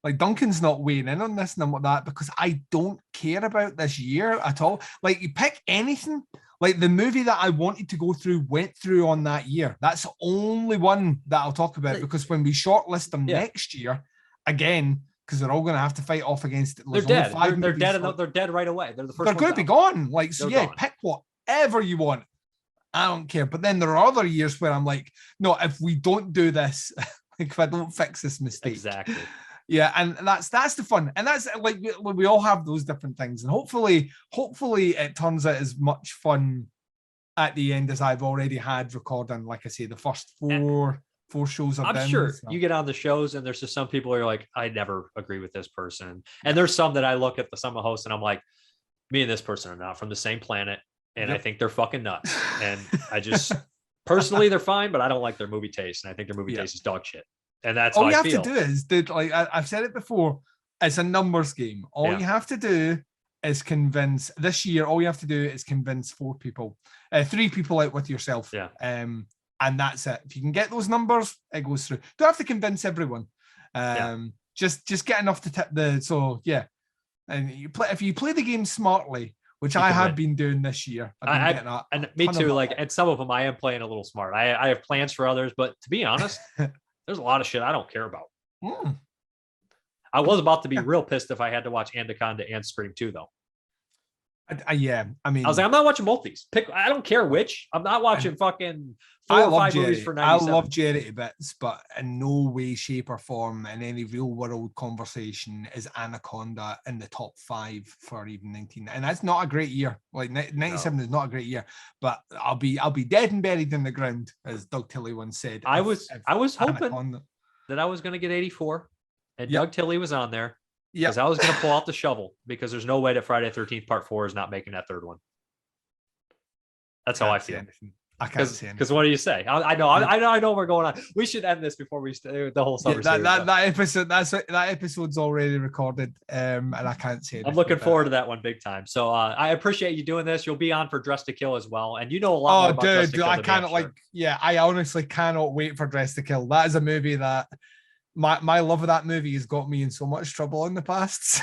like Duncan's not weighing in on this and that, because I don't care about this year at all. Like, you pick anything, like the movie that I wanted to go through went through on that year. That's the only one that I'll talk about, because when we shortlist them next year, again, because they're all going to have to fight off against it. They're dead. They're dead, and they're dead right away. They're the first. They're going to be gone. Like, so yeah, pick whatever you want. I don't care. But then there are other years where I'm like, no, if we don't do this, like, if I don't fix this mistake. Exactly. Yeah, and that's the fun. And that's like, we all have those different things. And hopefully it turns out as much fun at the end as I've already had recording, like I say, the first four shows I've done. I'm sure so. You get on the shows and there's just some people who are like, I never agree with this person. And there's some that I look at some of the hosts and I'm like, me and this person are not from the same planet. And I think they're fucking nuts. And I just personally, they're fine, but I don't like their movie taste. And I think their movie taste is dog shit. And that's all how you I have feel. to do is, like I've said it before, it's a numbers game. All you have to do is convince this year. All you have to do is convince 4 people, 3 people out with yourself. Yeah. And that's it. If you can get those numbers, it goes through. Don't have to convince everyone. Just get enough to tip the. So yeah, and if you play the game smartly, which I have been doing this year. And me too. Like, and some of them I am playing a little smart. I have plans for others, but to be honest, there's a lot of shit I don't care about. I was about to be real pissed if I had to watch Anaconda and Scream 2, though. Yeah, I mean, I was like, I'm not watching both these. I don't care which. I'm not watching fucking 4 or 5 movies for 97. I love Jerry to bits, but in no way, shape, or form in any real world conversation is Anaconda in the top 5 for even 19. And that's not a great year. Like 97 is not a great year, but I'll be dead and buried in the ground, as Doug Tilley once said. I was hoping that I was going to get 84, and Doug Tilley was on there. Because I was going to pull out the shovel, because there's no way that Friday the 13th Part 4 is not making that third one. That's how I feel. I can't say anything. Because what do you say? I know we're going on. We should end this before we the whole summer series. That episode's already recorded, and I can't say anything. I'm looking forward to that one big time. So I appreciate you doing this. You'll be on for Dress to Kill as well, and you know a lot more about Dress to Kill. I cannot I honestly cannot wait for Dress to Kill. That is a movie that. My love of that movie has got me in so much trouble in the past.